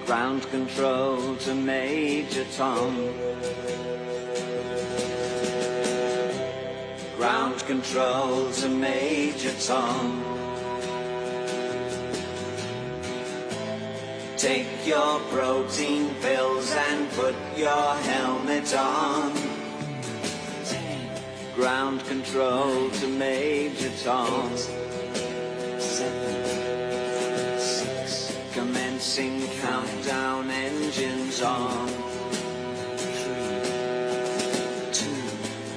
Ground control to Major Tom. Ground control to Major Tom. Take your protein pills and put your helmet on. Ground control to Major Tom. 8, 7, 6. Commencing countdown, engines on. 3, 2.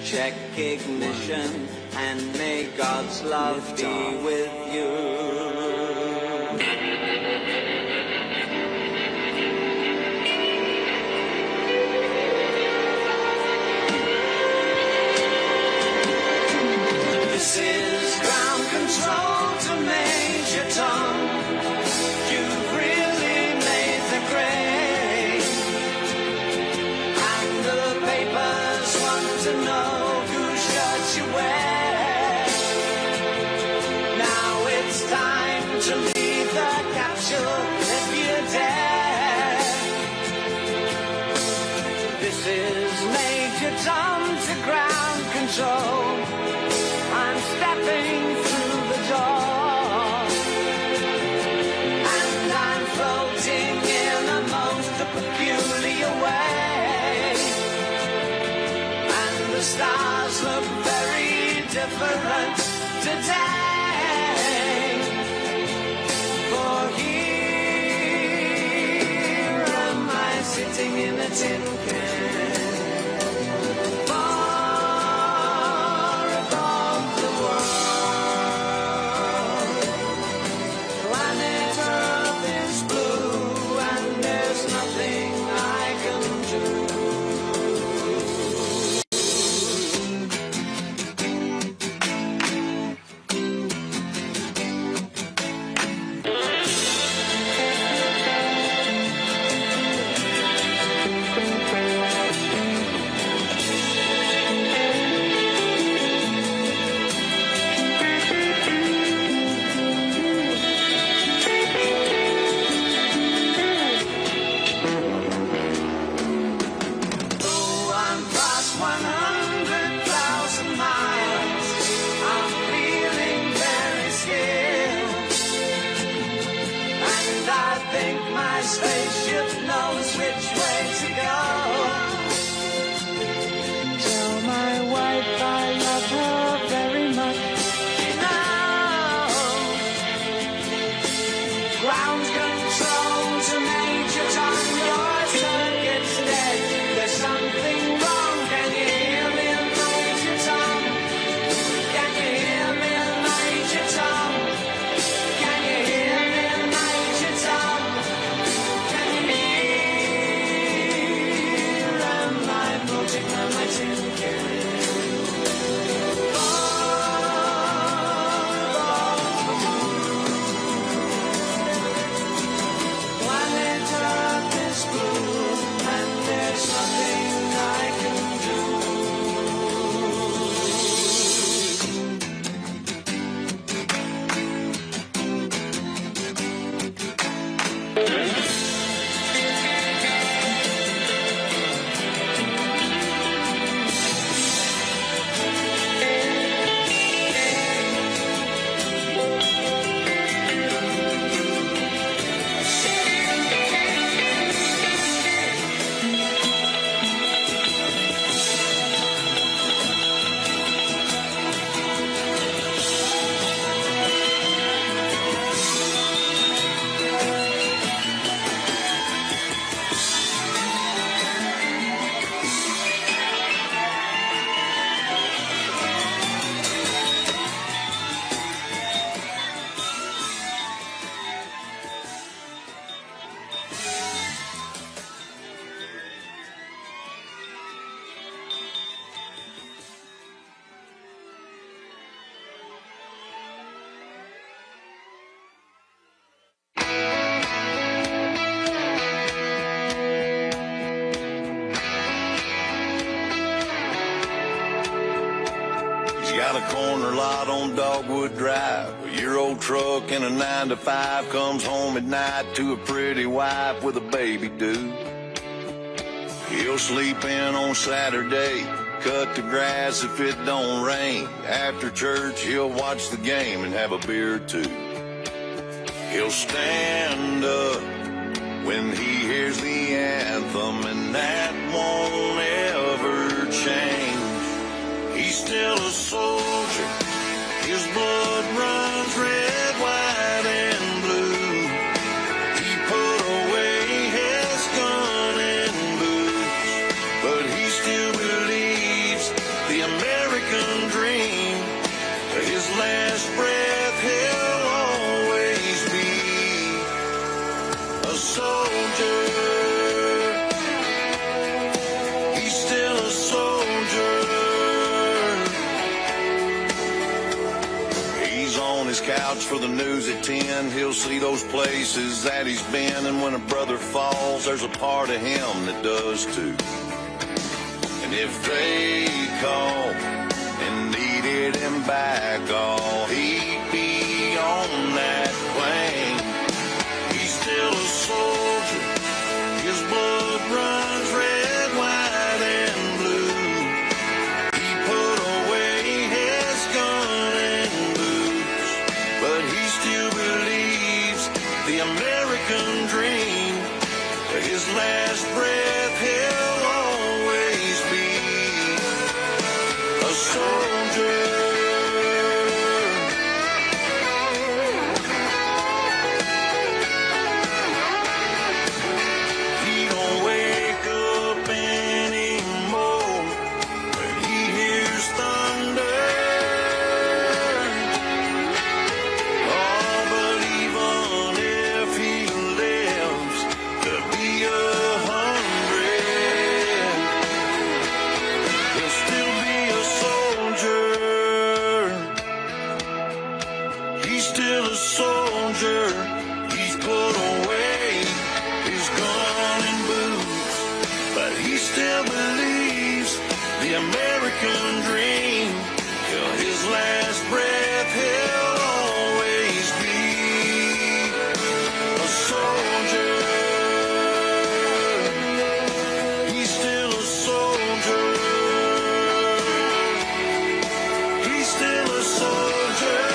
Check ignition and may God's love be with you. This is ground control to Major Tom. You've really made the grade, and the papers want to know whose shirt you wear. Now it's time to leave the capsule if you dare. This is Major Tom to ground control. I'm stepping through the door, and I'm floating in a most peculiar way, and the stars look very different today, for here am I sitting in a tin can. on Dogwood Drive. A year-old truck and a 9-to-5 comes home at night to a pretty wife with a baby due. He'll sleep in on Saturday, cut the grass if it don't rain. After church, he'll watch the game and have a beer or two. He'll stand up when he hears the anthem, and that won't ever change. He's still a soldier, his blood runs red, white, and blue. He put away his gun and boots, but he still believes the American dream. To his last breath, he'll always be a soldier. He's still a soldier. He's on his couch for the news at 10. He'll see those places that he's been, and when a brother falls, there's a part of him that does too. And if they call and needed him back, all he'd be on that plane. He's still a soldier, his blood runs red, white, and blue. He put away his gun and boots, but he still believes the American dream. To his last breath, he'll always be a soldier. He don't wake up anymore when he hears thunder. Oh, but even if he lives to be 100, he'll still be a soldier. He's still a soldier. He's put away his gun and boots, but he still believes the American dream. Till his last breath, he'll always be a soldier. He's still a soldier. He's still a soldier.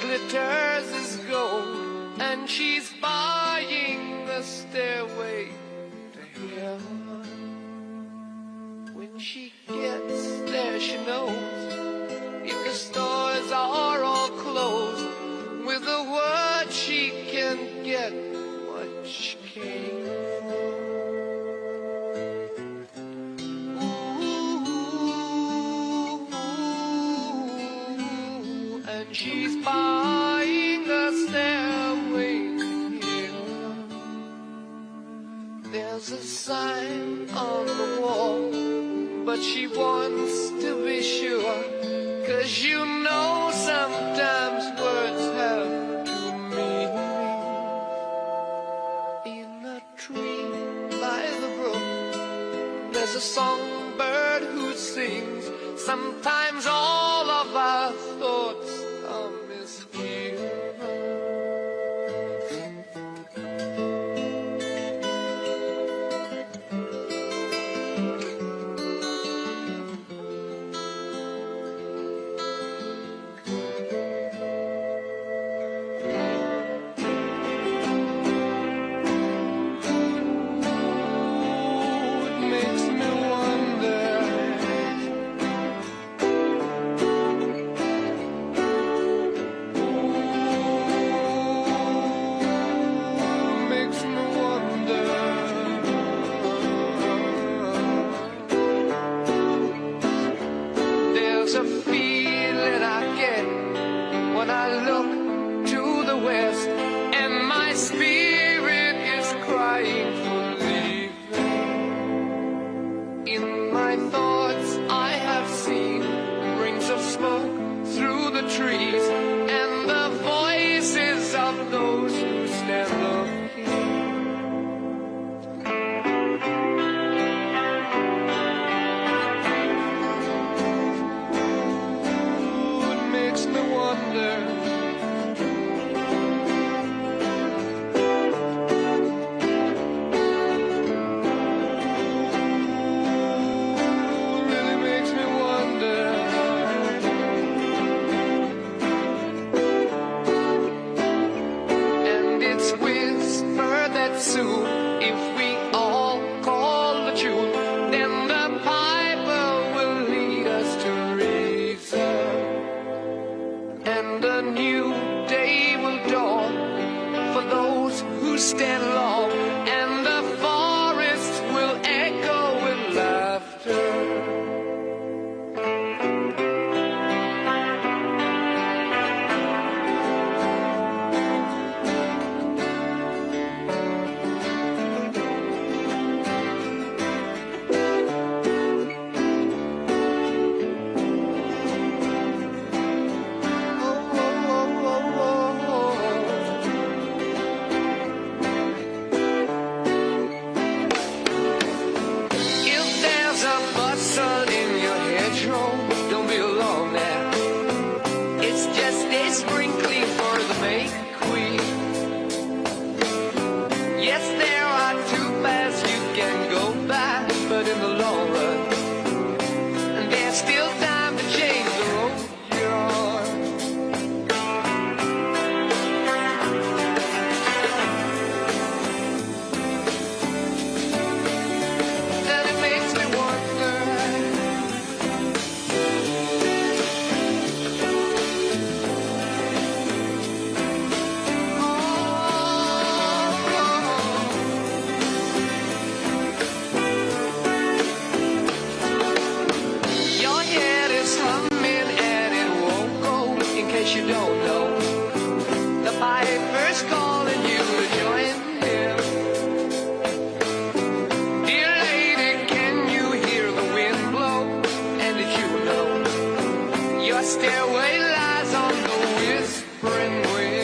glitters as gold, and she's buying the stairway to heaven. When she gets there, she knows if the stores are all closed, with a word she can get what she came for. Ooh, and she's buying a stairway here. There's a sign on the wall, but she wants to be sure, 'cause you know sometimes words have two meanings. In a tree by the brook, there's a songbird who sings. Sometimes all of our thoughts are misgiven. There's a feeling I get when I look to the west, and my spirit is crying for leaving. In my thoughts I have seen rings of smoke through the trees, and the voices of those who stand up here. Soon, if we all call the tune, then the piper will lead us to reason, and a new day will dawn for those who stand long, and the forest will echo with laughter. Don't be alone now. It's just a sprinkling for the May Queen. Yes, there are two paths you can go by, but in the long run, there's still time to change the road you're on. And it makes me wonder. You don't know, the piper's calling you to join him. Dear lady, can you hear the wind blow? And did you know your stairway lies on the whispering wind?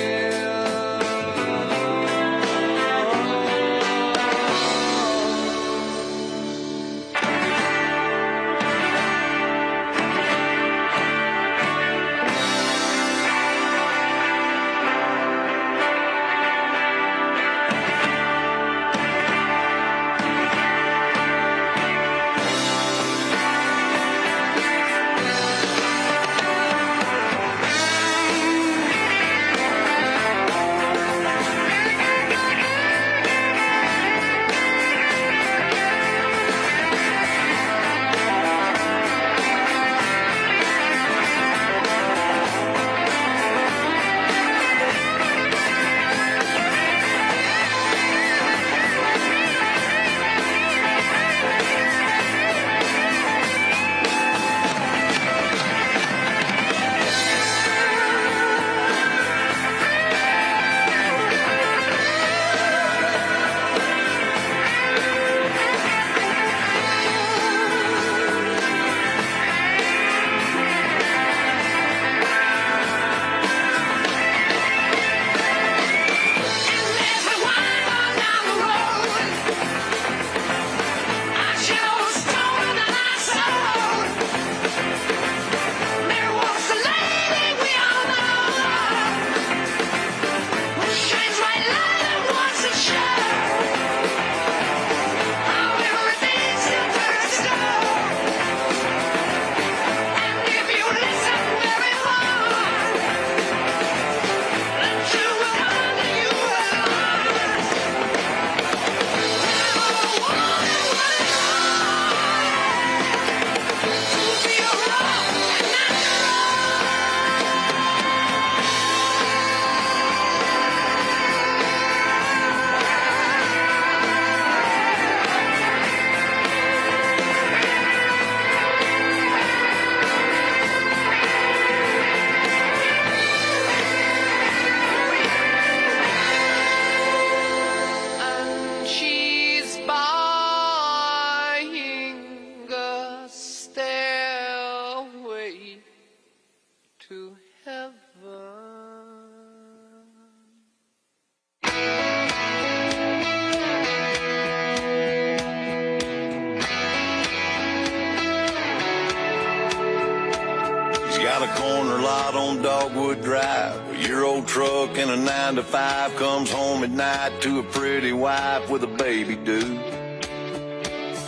would drive. Well, your old truck in a 9 to 5 comes home at night to a pretty wife with a baby due.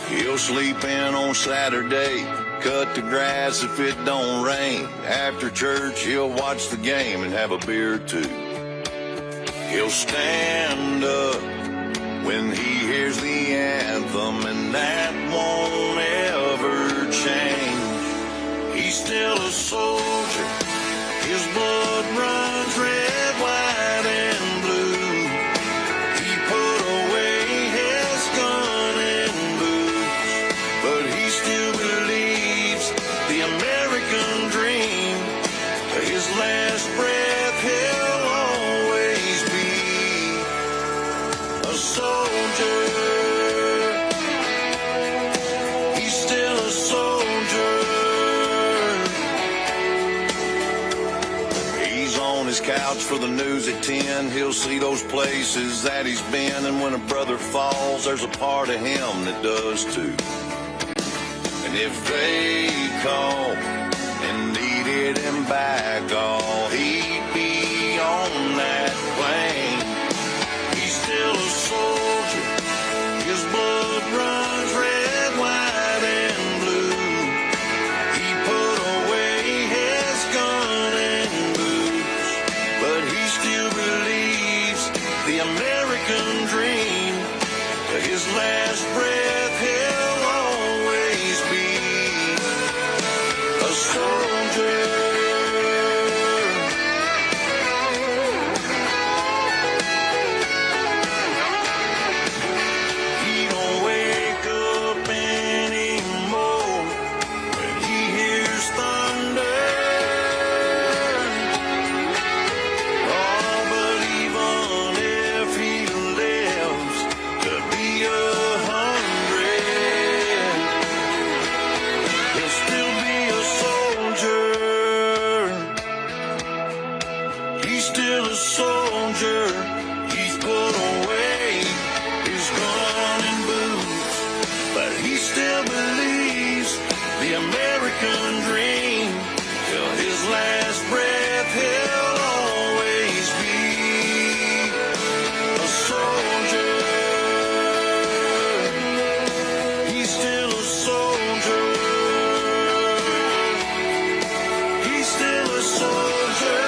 He'll sleep in on Saturday, cut the grass if it don't rain. After church, he'll watch the game and have a beer or two. He'll stand up when he hears the anthem, and that won't ever change. He's still a soldier, his blood runs red, white, and blue. He put away his gun and boots, but he still believes the American dream. To his last breath, he'll always be a soldier. He's still a soldier. He's on his couch for the news at 10. He'll see those places that he's been, and when a brother falls, there's a part of him that does too. And if they call and needed him back, oh, he'd be on that plane. He's still a soldier, his blood runs red, white, and blue. He put away his gun and boots, but he still believes the American dream. To his last breath, he'll always be a soldier. He don't wake up anymore when he hears thunder. Oh, but even if he lives to be 100, he'll still be a soldier. He's still a soldier. He's put away his gun and boots, but he still believes the American dream. Till his last breath, he'll always be a soldier. He's still a soldier. He's still a soldier.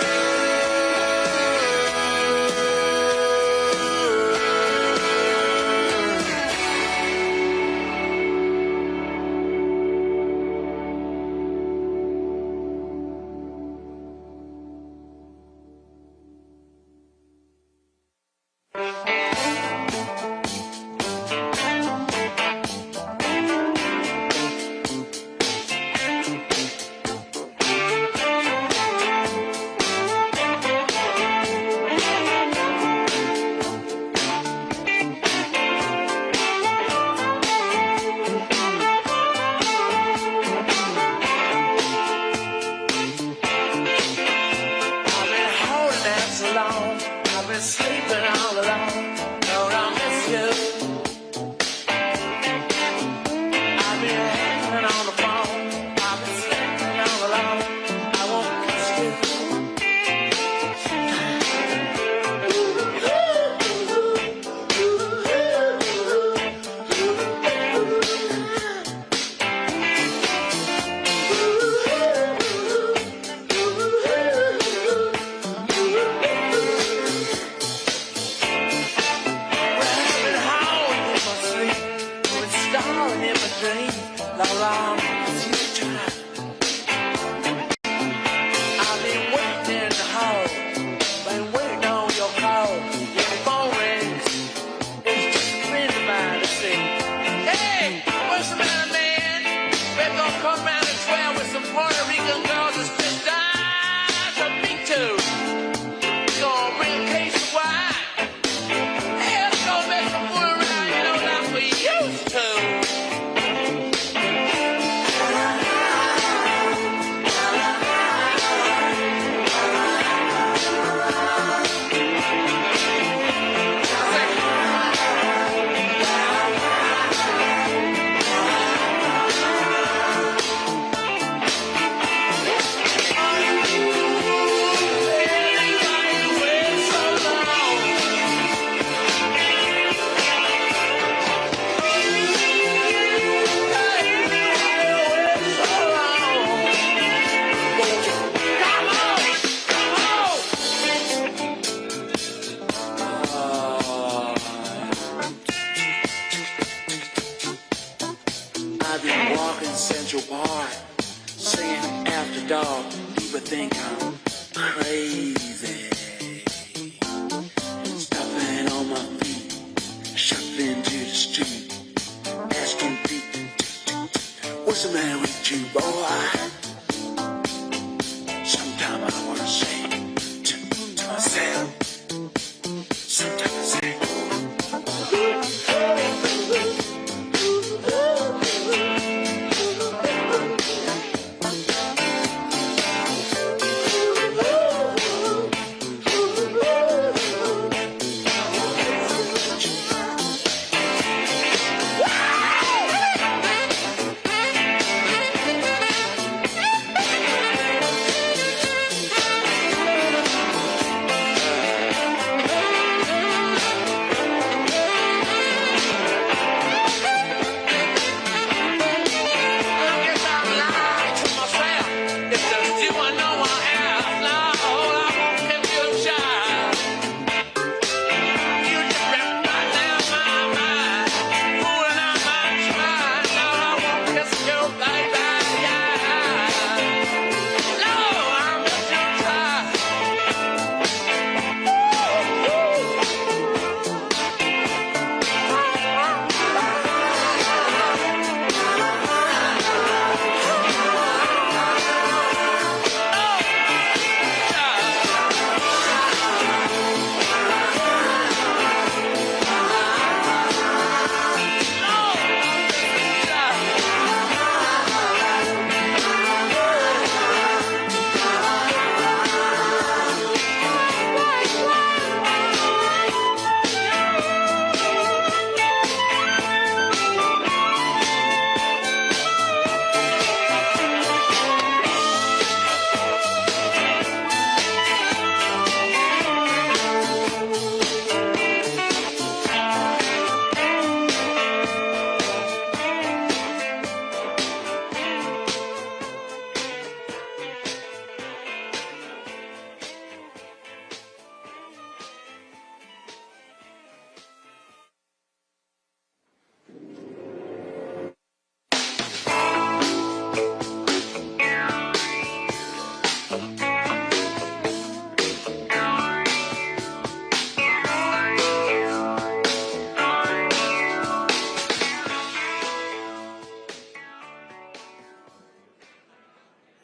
I've been holding out so long, I've been sleeping all alone. Lord, I miss you. I've been hanging on the phone, I've been sleeping all alone. I won't miss you. think I'm crazy. Stopping on my feet, shuffling to the street, asking Pete, what's the matter with you, boy? Sometimes I want to say to myself, sometimes I say,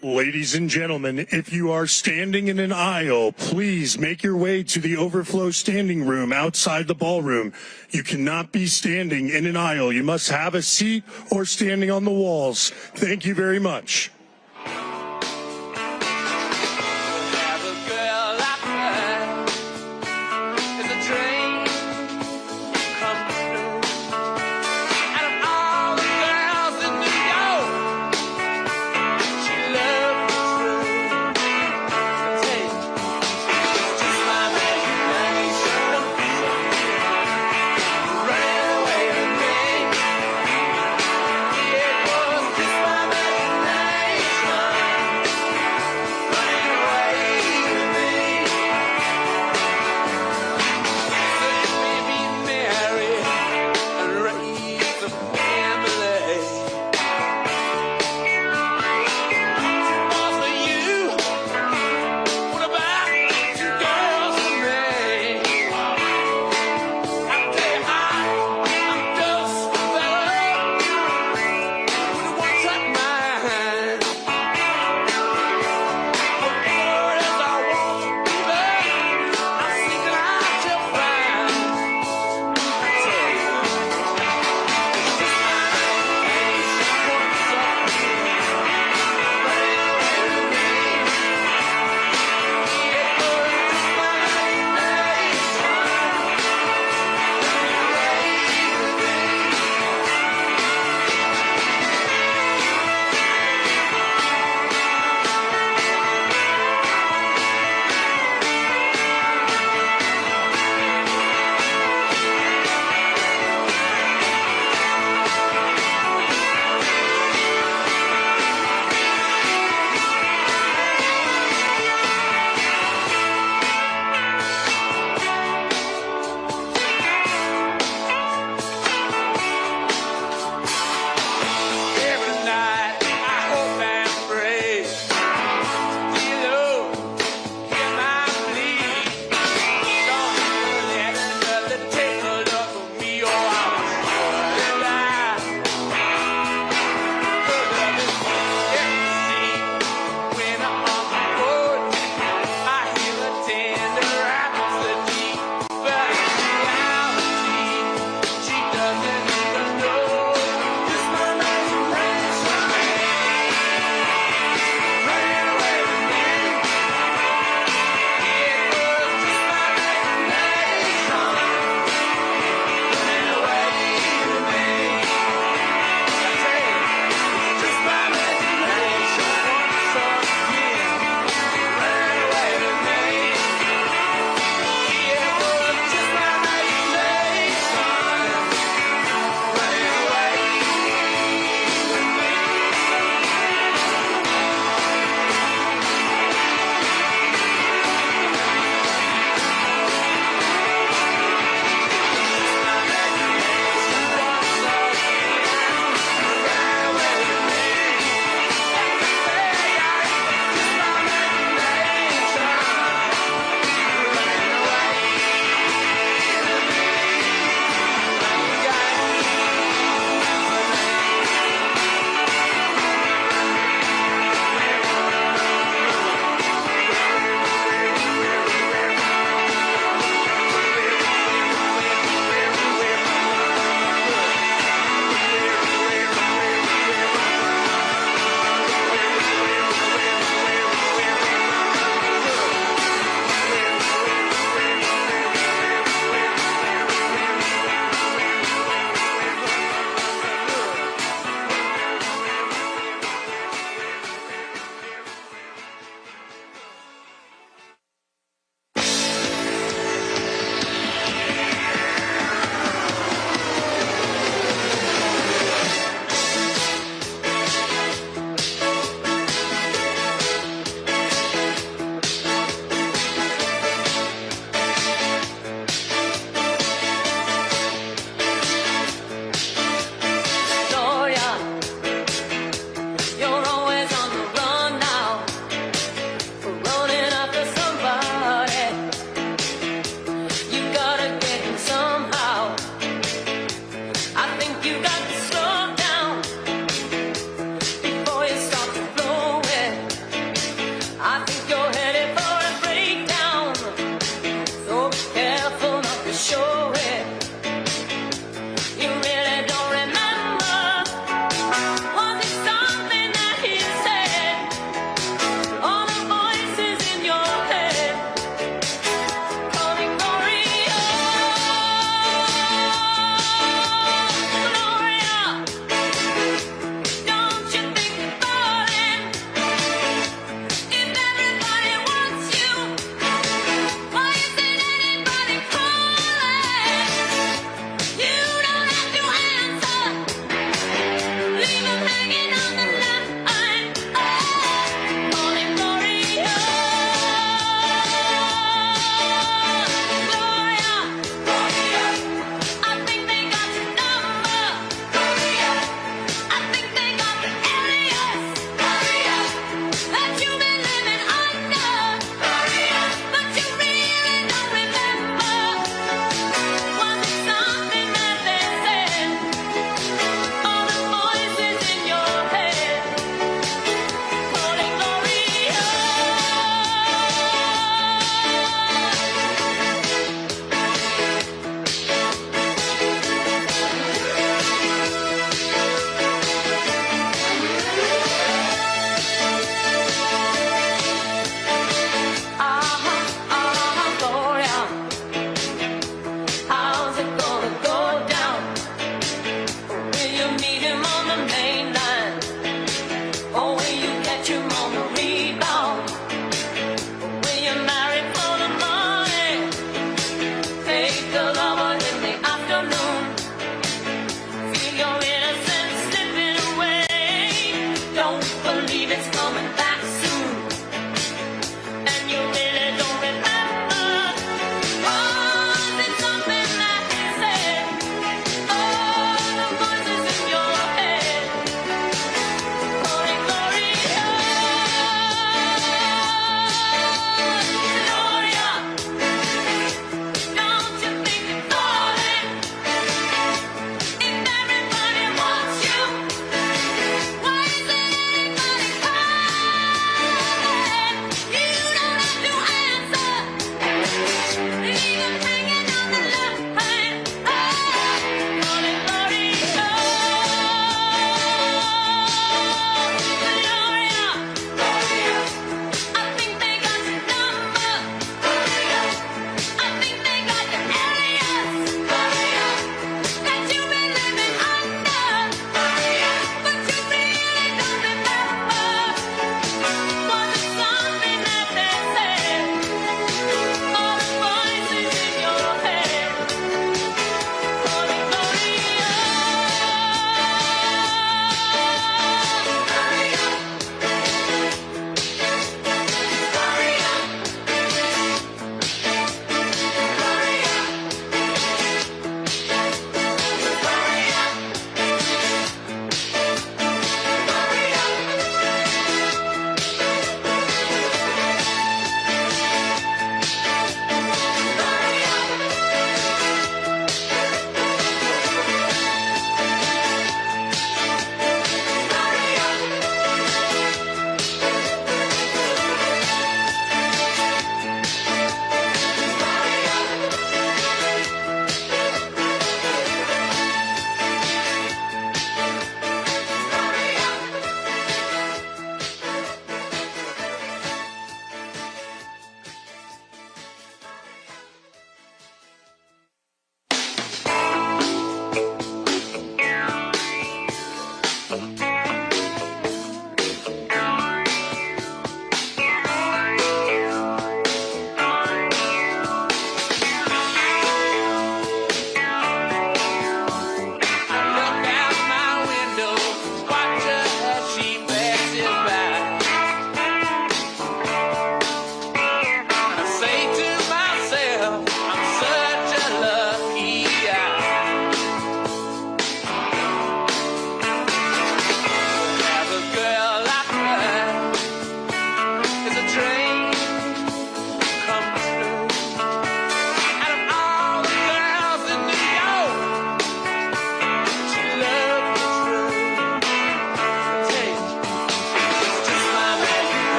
Ladies and gentlemen, if you are standing in an aisle, please make your way to the overflow standing room outside the ballroom. You cannot be standing in an aisle. You must have a seat or standing on the walls. Thank you very much. It was just my imagination.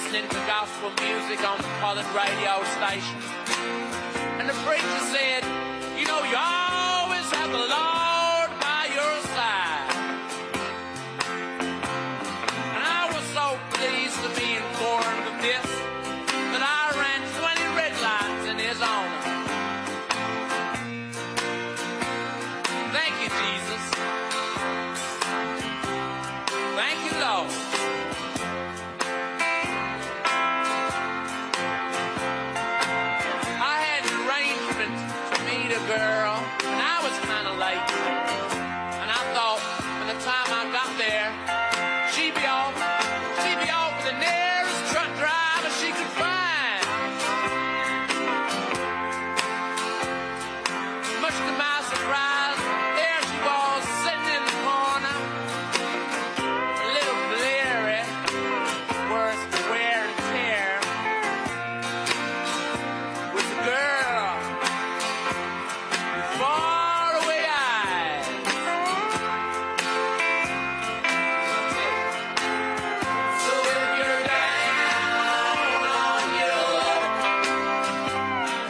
listening to gospel music on the colored radio station. And the preacher said, you know, you always have the Lord by your side. And I was so pleased to be informed of this that I ran 20 red lights in his honor. Thank you, Jesus. Thank you, Lord. I had an arrangement to meet a girl, and I was kind of late. And I thought, by the time I got there, she'd be off with the nearest truck driver she could find. Much to my surprise, there she was, sitting in the corner, a little bleary, worse for wear and tear, with the girl with faraway eyes. So if you're down on your luck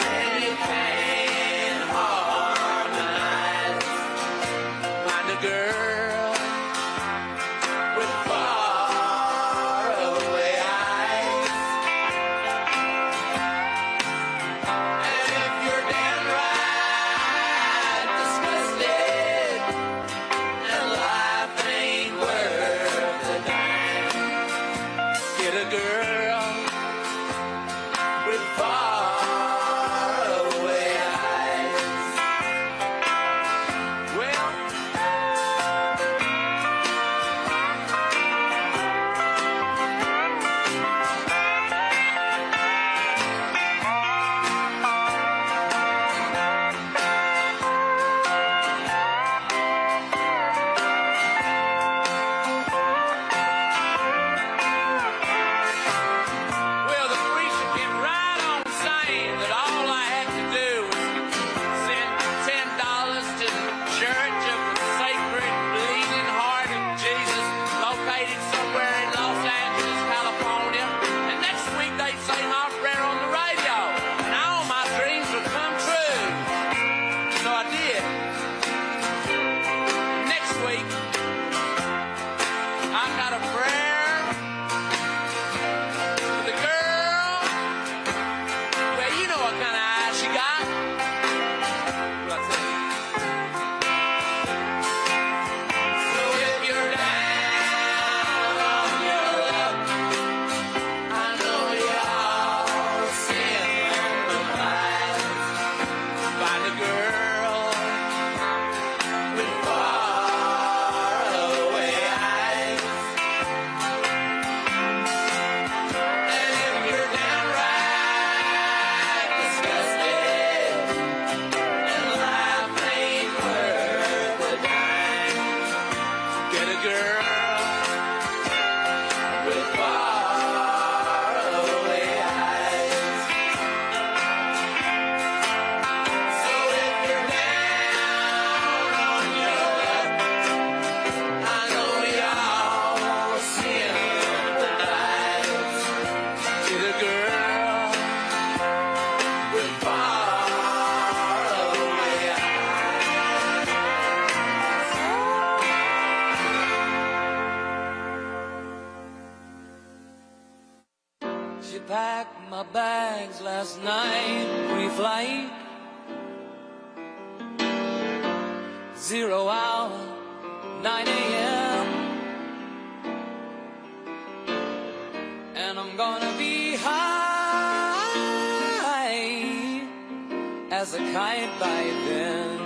and you can't harmonize, find a girl with faraway eyes. And if you're downright disgusted and life ain't worth a dime, get a girl with faraway eyes. Well, well, the preacher came right on saying that all I had to do was send $10 to the Church of the Sacred Bleeding Heart of Jesus, located somewhere in Los Angeles, California. And next week they'd say my prayer on the radio, and all my dreams would come true. So I did. Next week, I got a prayer for the girl. Well, you know what kind of eyes she got. Well, I tell you. So if you're down on your luck, I know y'all sympathize. Find a girl with faraway eyes. And if you're downright disgusted and life ain't worth a dime, get a girl with faraway eyes. So if you're down on your luck, I know y'all sympathize. Get a girl with faraway eyes. She packed my bags last night, pre-flight, 0 hour, 9 a.m. And I'm gonna be high as a kite by then.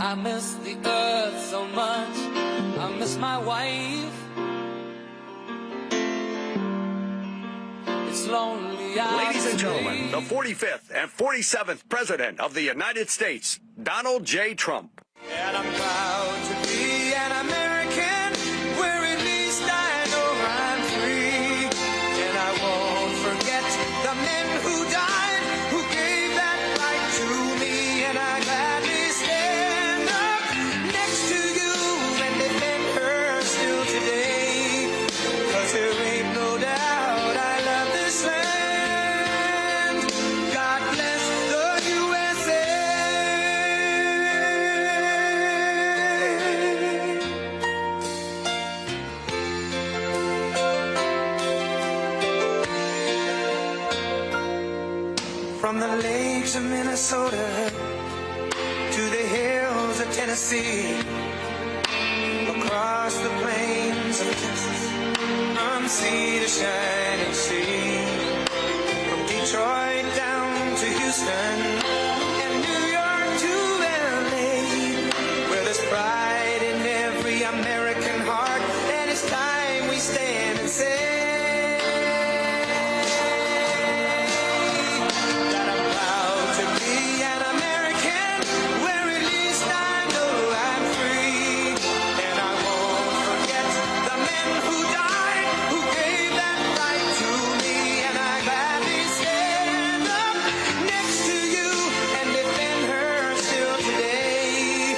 I miss the earth so much, I miss my wife. It's lonely Ladies and out gentlemen, the 45th and 47th President of the United States, Donald J. Trump. And I'm proud to be an American, where at least I know I'm free. And I won't forget the men who died, who gave that right to me. And I gladly stand up next to you the lakes of Minnesota to the hills of Tennessee, across the plains of Texas, from sea to shining sea, from Detroit down to Houston and New York to LA, where there's pride in every American heart, and it's time we stand and say that I'm proud to be an American, where at least I know I'm free, and I won't forget the men who died, who gave that right to me, and I gladly stand up next to you and defend her still today,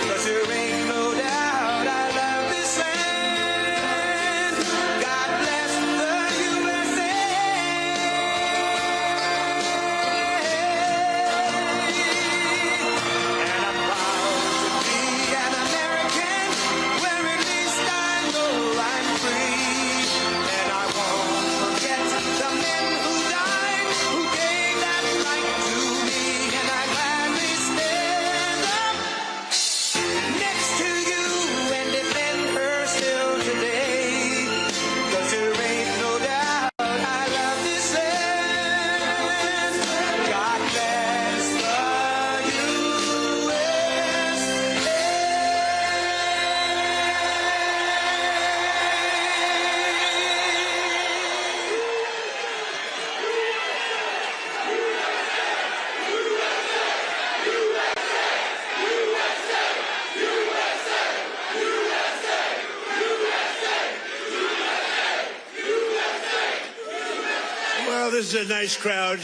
'cause there ain't no doubt I love this land. God bless the USA. And I'm proud to be an American, where at least I know I'm free, and I won't forget the men who died, who gave that right to me, and I gladly stand up next to you and defend her still today, 'cause there ain't no doubt I love this land. God bless the Well, this is a nice crowd.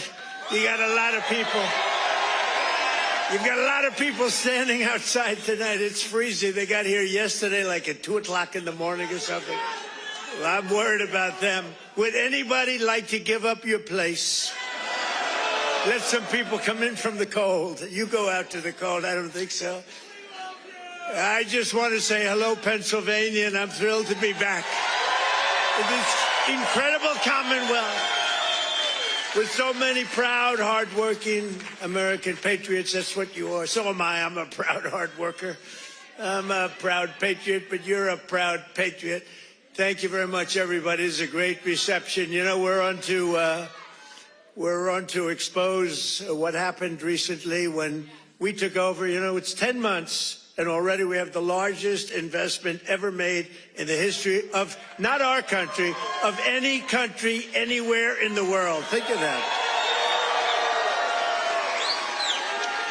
You got a lot of people. You've got a lot of people standing outside tonight. It's freezing. They got here yesterday like at 2 o'clock in the morning or something. Well, I'm worried about them. Would anybody like to give up your place? Let some people come in from the cold. You go out to the cold. I don't think so. I just want to say hello, Pennsylvania, and I'm thrilled to be back in this incredible Commonwealth with so many proud, hardworking American patriots. That's what you are. So am I. I'm a proud hard worker. I'm a proud patriot, but you're a proud patriot. Thank you very much, everybody. It's a great reception. You know, we're on to expose what happened recently when we took over. You know, it's 10 months. And already we have the largest investment ever made in the history of, not our country, of any country anywhere in the world. Think of that.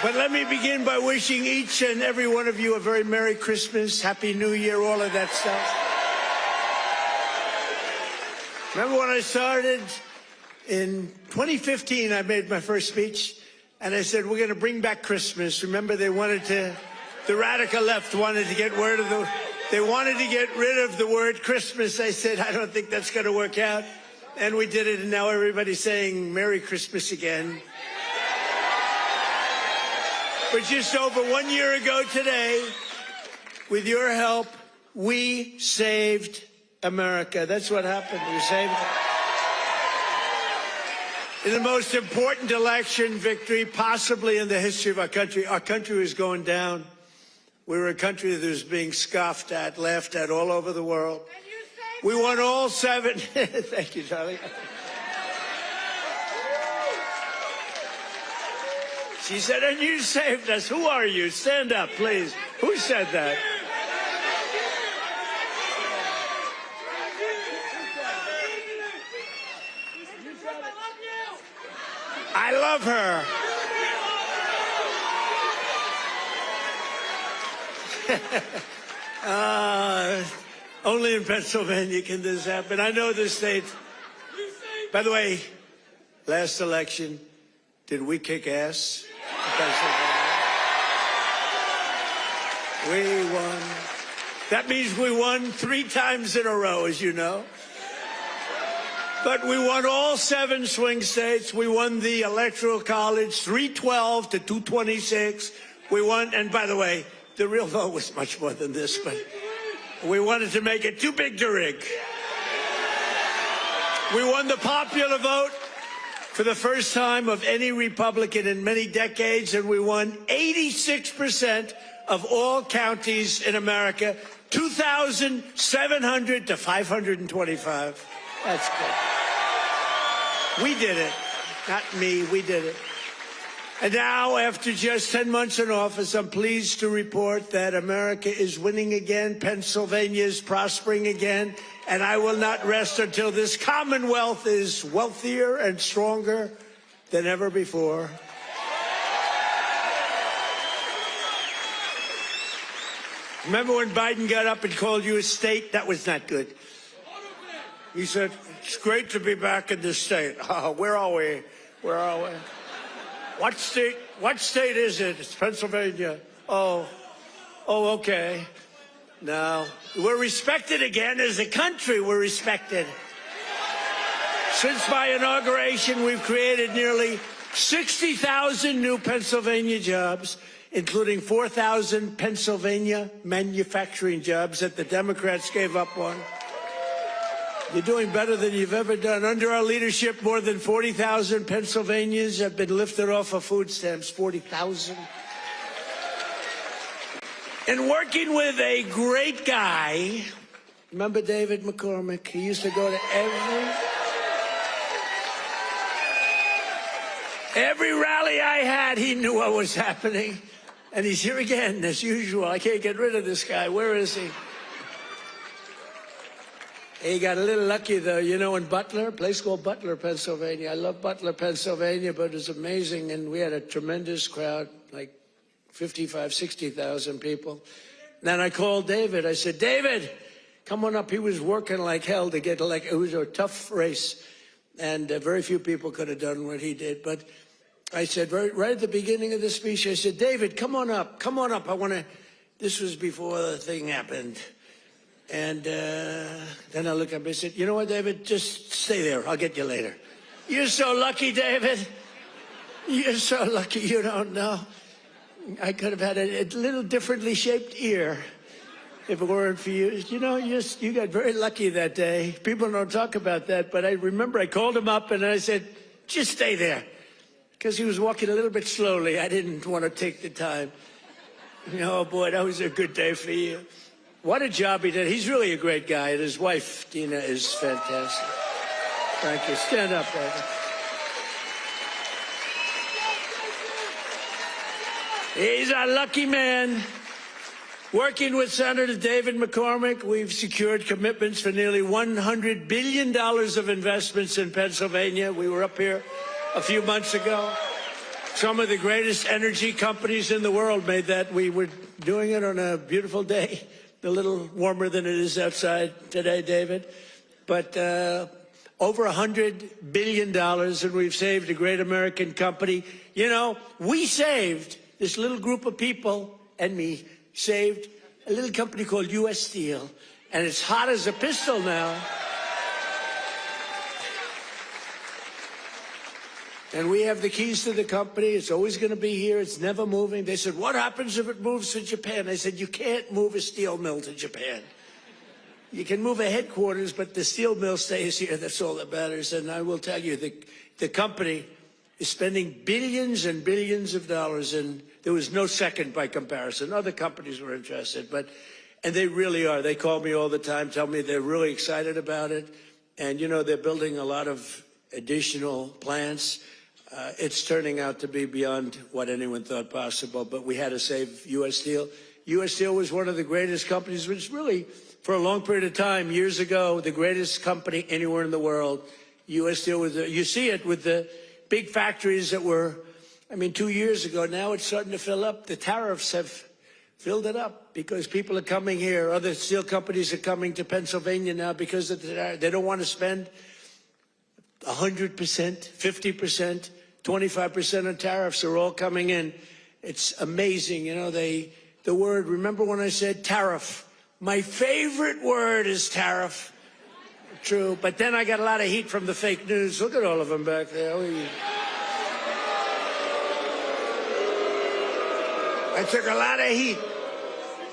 But let me begin by wishing each and every one of you a very Merry Christmas, Happy New Year, all of that stuff. Remember when I started in 2015, I made my first speech, and I said, we're going to bring back Christmas. Remember, the radical left wanted to get rid of the word Christmas. I said, I don't think that's going to work out. And we did it, and now everybody's saying Merry Christmas again. But just over 1 year ago today, with your help, we saved America. That's what happened. We saved it. In the most important election victory possibly in the history of our country was going down. We were a country that was being scoffed at, laughed at all over the world. We won all 7. Thank you, Charlie. She said, and you saved us. Who are you? Stand up, please. Who said that? I love her. Only in Pennsylvania can this happen. I know this state. By the way, last election, did we kick ass in Pennsylvania? We won. That means we won 3 times in a row, as you know. But we won all 7 swing states. We won the Electoral College, 312 to 226. We won, and by the way, the real vote was much more than this, but we wanted to make it too big to rig. We won the popular vote for the first time of any Republican in many decades, and we won 86% of all counties in America, 2,700 to 525. That's good. We did it. Not me, we did it. And now, after just 10 months in office, I'm pleased to report that America is winning again, Pennsylvania is prospering again, and I will not rest until this Commonwealth is wealthier and stronger than ever before. Remember when Biden got up and called you a state? That was not good. He said, it's great to be back in this state. Oh, where are we? Where are we? What state is it? It's Pennsylvania. Oh, okay. No, we're respected again as a country. We're respected. Since my inauguration, we've created nearly 60,000 new Pennsylvania jobs, including 4,000 Pennsylvania manufacturing jobs that the Democrats gave up on. You're doing better than you've ever done. Under our leadership, more than 40,000 Pennsylvanians have been lifted off of food stamps. 40,000. And working with a great guy, remember David McCormick? He used to go to every rally I had. He knew what was happening. And he's here again, as usual. I can't get rid of this guy. Where is he? He got a little lucky, though, you know, in Butler, a place called Butler, Pennsylvania. I love Butler, Pennsylvania, but it was amazing, and we had a tremendous crowd, like 55, 60,000 people. And then I called David. I said, David, come on up. He was working like hell to get elected. It was a tough race, and very few people could have done what he did. But I said, right at the beginning of the speech, I said, David, come on up. Come on up. I want to, this was before the thing happened. And then I looked up and I said, you know what, David, just stay there. I'll get you later. You're so lucky, David. You're so lucky. You don't know. I could have had a little differently shaped ear if it weren't for you. You know, you got very lucky that day. People don't talk about that, but I remember I called him up and I said, just stay there. Because he was walking a little bit slowly. I didn't want to take the time. Oh, boy, that was a good day for you. What a job he did. He's really a great guy, and his wife, Dina, is fantastic. Thank you. Stand up, brother. He's a lucky man. Working with Senator David McCormick, we've secured commitments for nearly $100 billion of investments in Pennsylvania. We were up here a few months ago. Some of the greatest energy companies in the world made that. We were doing it on a beautiful day. A little warmer than it is outside today, David. But over $100 billion, and we've saved a great American company. You know, we saved, this little group of people and me, saved a little company called U.S. Steel, and it's hot as a pistol now. And we have the keys to the company. It's always going to be here. It's never moving. They said, what happens if it moves to Japan? I said, you can't move a steel mill to Japan. You can move a headquarters, but the steel mill stays here. That's all that matters. And I will tell you, the company is spending billions and billions of dollars, and there was no second by comparison. Other companies were interested, and they really are. They call me all the time, tell me they're really excited about it. And, you know, they're building a lot of additional plants. It's turning out to be beyond what anyone thought possible, but we had to save U.S. Steel. U.S. Steel was one of the greatest companies, which really, for a long period of time, years ago, the greatest company anywhere in the world. U.S. Steel was, you see it with the big factories that were, I mean, 2 years ago. Now it's starting to fill up. The tariffs have filled it up because people are coming here. Other steel companies are coming to Pennsylvania now because of they don't want to spend 100%, 50%. 25% of tariffs are all coming in. It's amazing. You know, the word, remember when I said tariff? My favorite word is tariff. True. But then I got a lot of heat from the fake news. Look at all of them back there. I took a lot of heat.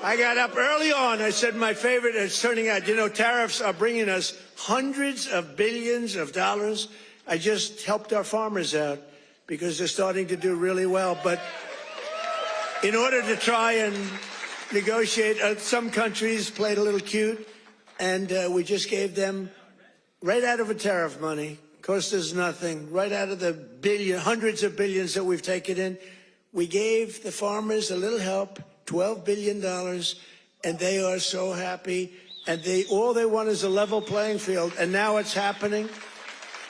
I got up early on. I said my favorite, it's turning out, you know, tariffs are bringing us hundreds of billions of dollars. I just helped our farmers out because they're starting to do really well. But in order to try and negotiate, some countries played a little cute, and we just gave them, right out of a tariff money, cost us nothing, right out of the hundreds of billions that we've taken in, we gave the farmers a little help, $12 billion, and they are so happy. And all they want is a level playing field, and now it's happening.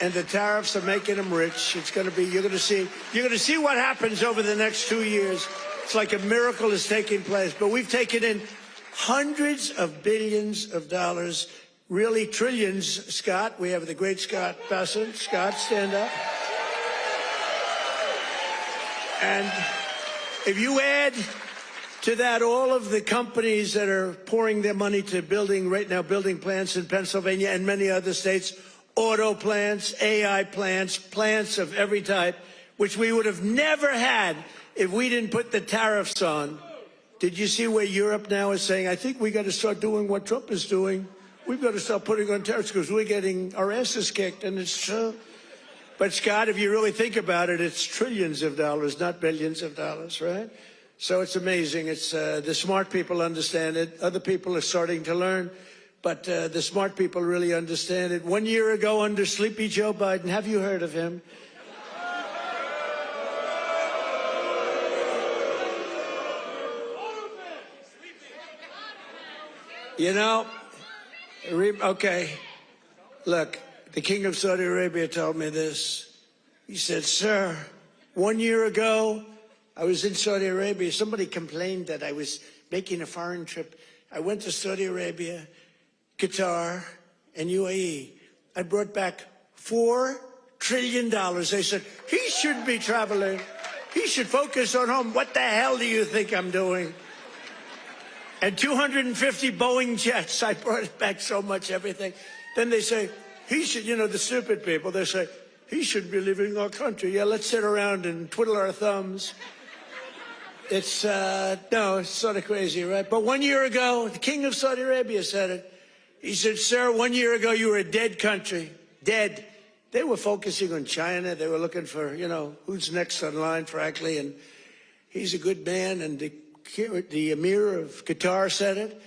And the tariffs are making them rich. It's going to be, you're going to see what happens over the next 2 years. It's like a miracle is taking place. But we've taken in hundreds of billions of dollars, really trillions. Scott, we have the great Scott Bessent. Scott, stand up. And if you add to that all of the companies that are pouring their money to building plants in Pennsylvania and many other states, auto plants, AI plants, plants of every type, which we would have never had if we didn't put the tariffs on. Did you see where Europe now is saying, I think we got to start doing what Trump is doing. We've got to start putting on tariffs because we're getting our asses kicked, and it's true. But Scott, if you really think about it, it's trillions of dollars, not billions of dollars, right? So it's amazing. It's the smart people understand it. Other people are starting to learn, but the smart people really understand it. 1 year ago, under Sleepy Joe Biden, have you heard of him? You know, okay, look, the King of Saudi Arabia told me this. He said, sir, 1 year ago, I was in Saudi Arabia. Somebody complained that I was making a foreign trip. I went to Saudi Arabia, Qatar, and UAE. I brought back $4 trillion. They said, he shouldn't be traveling. He should focus on home. What the hell do you think I'm doing? And 250 Boeing jets. I brought back so much everything. Then they say, he should, you know, the stupid people, they say, he should be leaving our country. Yeah, let's sit around and twiddle our thumbs. It's, no, it's sort of crazy, right? But 1 year ago, the King of Saudi Arabia said it. He said, sir, 1 year ago, you were a dead country. Dead. They were focusing on China. They were looking for, you know, who's next on line, frankly. And he's a good man. And the Emir of Qatar said it.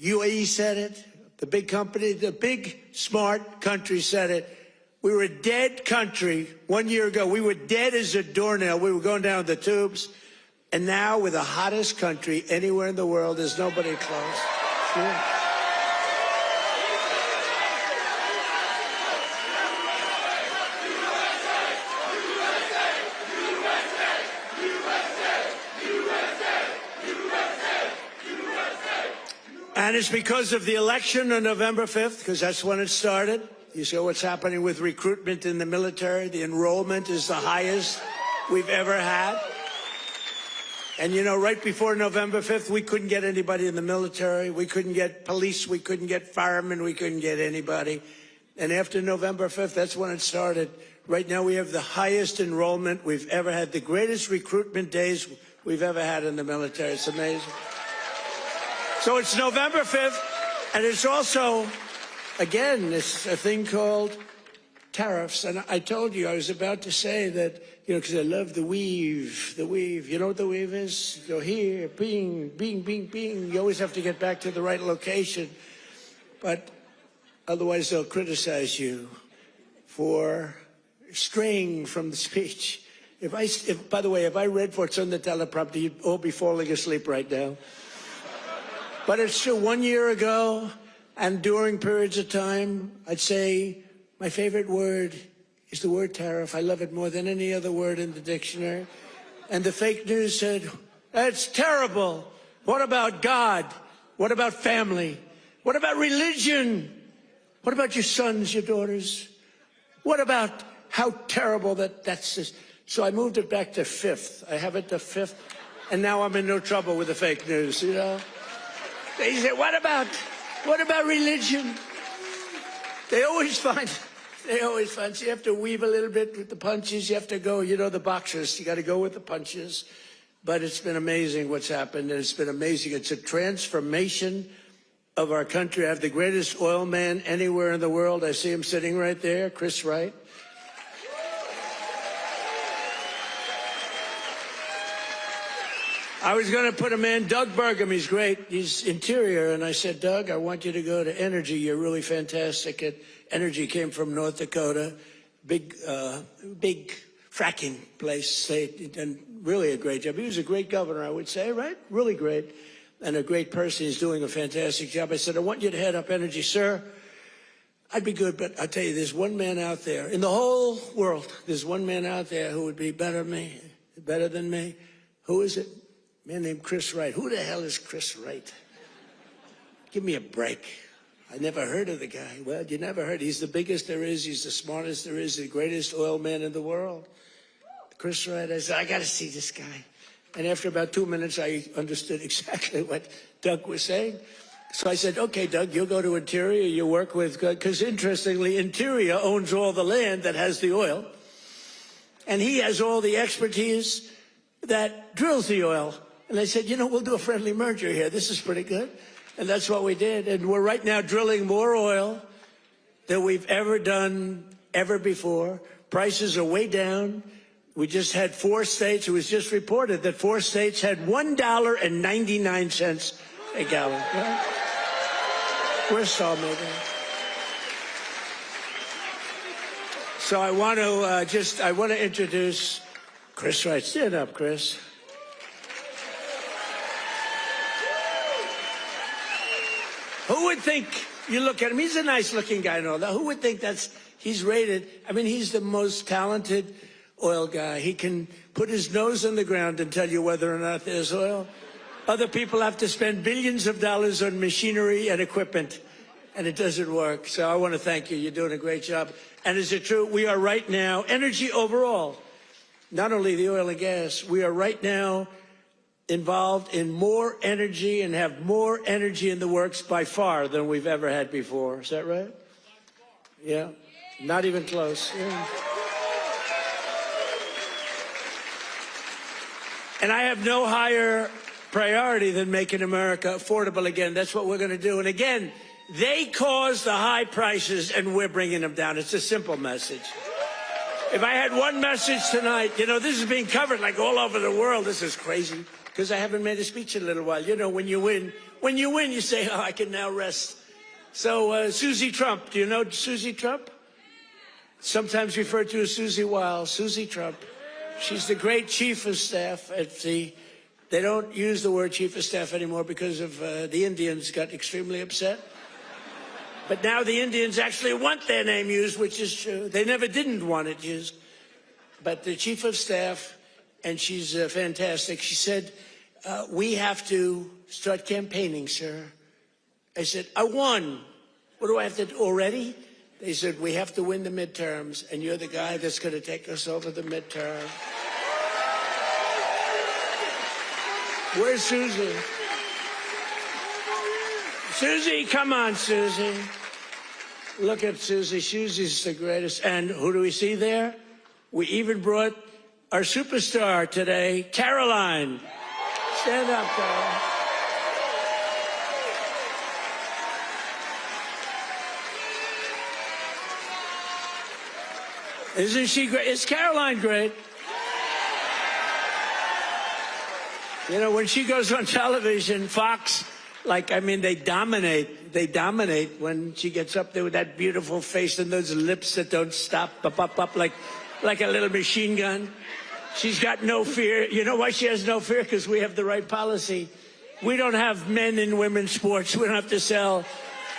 UAE said it. The big company, the big, smart country said it. We were a dead country 1 year ago. We were dead as a doornail. We were going down the tubes. And now we're the hottest country anywhere in the world. There's nobody close. Sure. And it's because of the election on November 5th, because that's when it started. You see what's happening with recruitment in the military. The enrollment is the highest we've ever had. And, you know, right before November 5th, we couldn't get anybody in the military. We couldn't get police. We couldn't get firemen. We couldn't get anybody. And after November 5th, that's when it started. Right now, we have the highest enrollment we've ever had, the greatest recruitment days we've ever had in the military. It's amazing. So it's November 5th, and it's also, again, it's a thing called tariffs. And I told you, I was about to say that, you know, because I love the weave. The weave. You know what the weave is? Go here, bing, bing, bing, bing. You always have to get back to the right location. But otherwise, they'll criticize you for straying from the speech. By the way, if I read what's on the teleprompter, you'd all be falling asleep right now. But it's true, 1 year ago, and during periods of time, I'd say my favorite word is the word tariff. I love it more than any other word in the dictionary. And the fake news said, that's terrible. What about God? What about family? What about religion? What about your sons, your daughters? What about how terrible that's this? So I moved it back to 5th. I have it to 5th, and now I'm in no trouble with the fake news, you know? They say, what about religion? They always find, so you have to weave a little bit with the punches. You have to go, you know, the boxers, you got to go with the punches. But it's been amazing what's happened, and it's been amazing. It's a transformation of our country. I have the greatest oil man anywhere in the world. I see him sitting right there, Chris Wright. I was going to put him in, Doug Burgum. He's great. He's interior. And I said, Doug, I want you to go to energy. You're really fantastic at energy. Came from North Dakota. Big fracking place. They done really a great job. He was a great governor, I would say, right? Really great. And a great person. He's doing a fantastic job. I said, I want you to head up energy, sir. I'd be good, but I'll tell you, there's one man out there. In the whole world, there's one man out there who would be better than me. Who is it? A man named Chris Wright. Who the hell is Chris Wright? Give me a break. I never heard of the guy. Well, you never heard. He's the biggest there is. He's the smartest there is. The greatest oil man in the world. Chris Wright. I said, I got to see this guy. And after about 2 minutes, I understood exactly what Doug was saying. So I said, okay, Doug, you'll go to Interior. You work with, because interestingly, Interior owns all the land that has the oil. And he has all the expertise that drills the oil. And I said, you know, we'll do a friendly merger here. This is pretty good. And that's what we did. And we're right now drilling more oil than we've ever done ever before. Prices are way down. We just had 4 states. It was just reported that 4 states had $1.99 a gallon. Right? We're still making. So I want to introduce Chris Wright. Stand up, Chris. Who would think, you look at him, he's a nice looking guy and all that. Who would think he's rated, I mean, he's the most talented oil guy. He can put his nose on the ground and tell you whether or not there's oil. Other people have to spend billions of dollars on machinery and equipment, and it doesn't work. So I want to thank you. You're doing a great job. And is it true? We are right now, energy overall, not only the oil and gas, we are right now involved in more energy and have more energy in the works by far than we've ever had before. Is that right? Yeah. Not even close. Yeah. And I have no higher priority than making America affordable again. That's what we're going to do. And again, they caused the high prices and we're bringing them down. It's a simple message. If I had one message tonight, you know, this is being covered like all over the world. This is crazy because I haven't made a speech in a little while. You know, when you win, you say, oh, I can now rest. So Susie Trump, do you know Susie Trump? Sometimes referred to as Susie Weil. Susie Trump. She's the great chief of staff at the, they don't use the word chief of staff anymore because of the Indians got extremely upset. But now the Indians actually want their name used, which is true. They never didn't want it used. But the chief of staff, and she's fantastic, she said, we have to start campaigning, sir. I said, I won. What do I have to do already? They said, we have to win the midterms, and you're the guy that's going to take us over the midterm. Where's Susie? Susie, come on, Susie. Look at Susie. Susie's the greatest. And who do we see there? We even brought our superstar today, Caroline. Stand up, Caroline. Isn't she great? Is Caroline great? You know, when she goes on television, Fox, like, I mean, they dominate. They dominate when she gets up there with that beautiful face and those lips that don't stop, up, like a little machine gun. She's got no fear. You know why she has no fear? Because we have the right policy. We don't have men in women's sports. We don't have to sell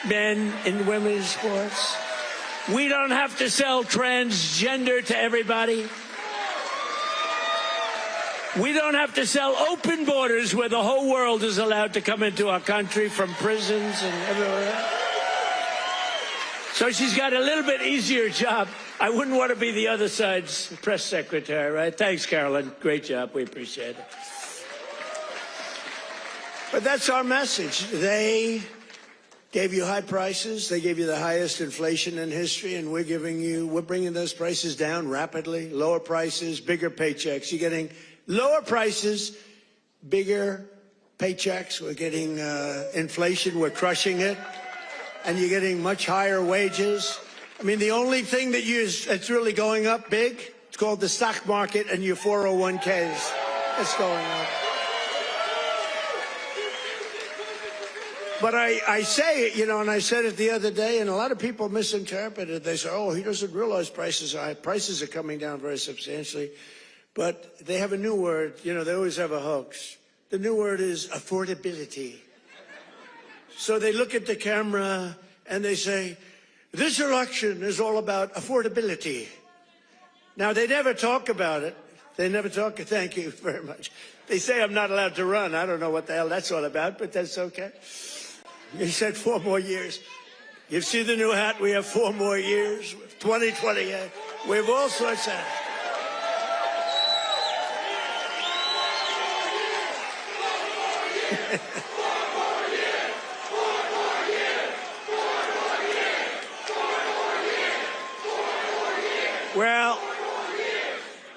men in women's sports. We don't have to sell transgender to everybody. We don't have to sell open borders where the whole world is allowed to come into our country from prisons and everywhere else. So she's got a little bit easier job. I wouldn't want to be the other side's press secretary, right? Thanks, Carolyn. Great job. We appreciate it. But that's our message. They gave you high prices. They gave you the highest inflation in history, and we're bringing those prices down rapidly. Lower prices, bigger paychecks. You're getting lower prices, bigger paychecks. We're getting inflation. We're crushing it. And you're getting much higher wages. I mean, the only thing that's really going up big, it's called the stock market and your 401ks. It's going up. But I say it, you know, and I said it the other day, and a lot of people misinterpret it. They say, oh, he doesn't realize prices are high. Prices are coming down very substantially. But they have a new word. You know, they always have a hoax. The new word is affordability. So they look at the camera and they say, this election is all about affordability. Now, they never talk about it. They never talk. Thank you very much. They say I'm not allowed to run. I don't know what the hell that's all about, but that's okay. He said 4 more years. You see the new hat? We have 4 more years. 2020. We have all sorts of.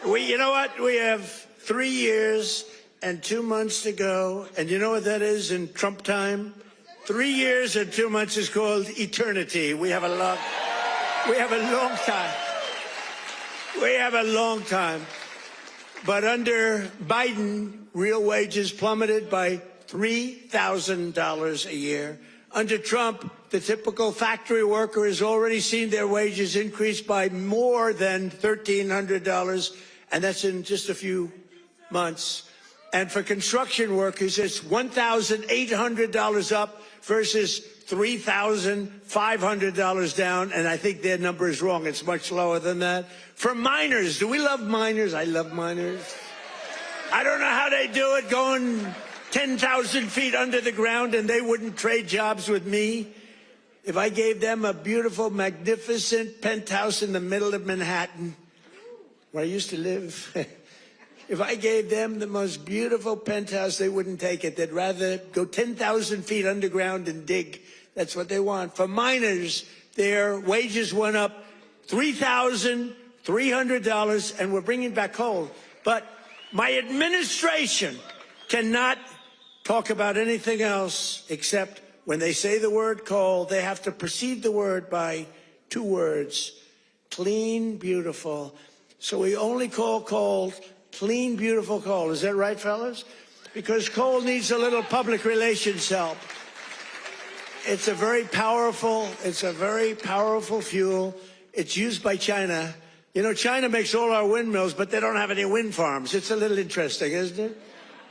Well, you know what? We have 3 years and 2 months to go. And you know what that is in Trump time? 3 years and 2 months is called eternity. We have a long time. We have a long time. But under Biden, real wages plummeted by $3,000 a year. Under Trump, the typical factory worker has already seen their wages increase by more than $1,300, and that's in just a few months. And for construction workers, it's $1,800 up versus $3,500 down, and I think their number is wrong. It's much lower than that. For miners, do we love miners? I love miners. I don't know how they do it, going 10,000 feet under the ground, and they wouldn't trade jobs with me. If I gave them a beautiful, magnificent penthouse in the middle of Manhattan, where I used to live, if I gave them the most beautiful penthouse, they wouldn't take it. They'd rather go 10,000 feet underground and dig. That's what they want. For miners, their wages went up $3,300, and we're bringing back coal. But my administration cannot talk about anything else except when they say the word coal, they have to precede the word by 2 words: clean, beautiful. So we only call coal clean, beautiful coal. Is that right, fellas? Because coal needs a little public relations help. It's a very powerful fuel. It's used by China. You know, China makes all our windmills, but they don't have any wind farms. It's a little interesting, isn't it?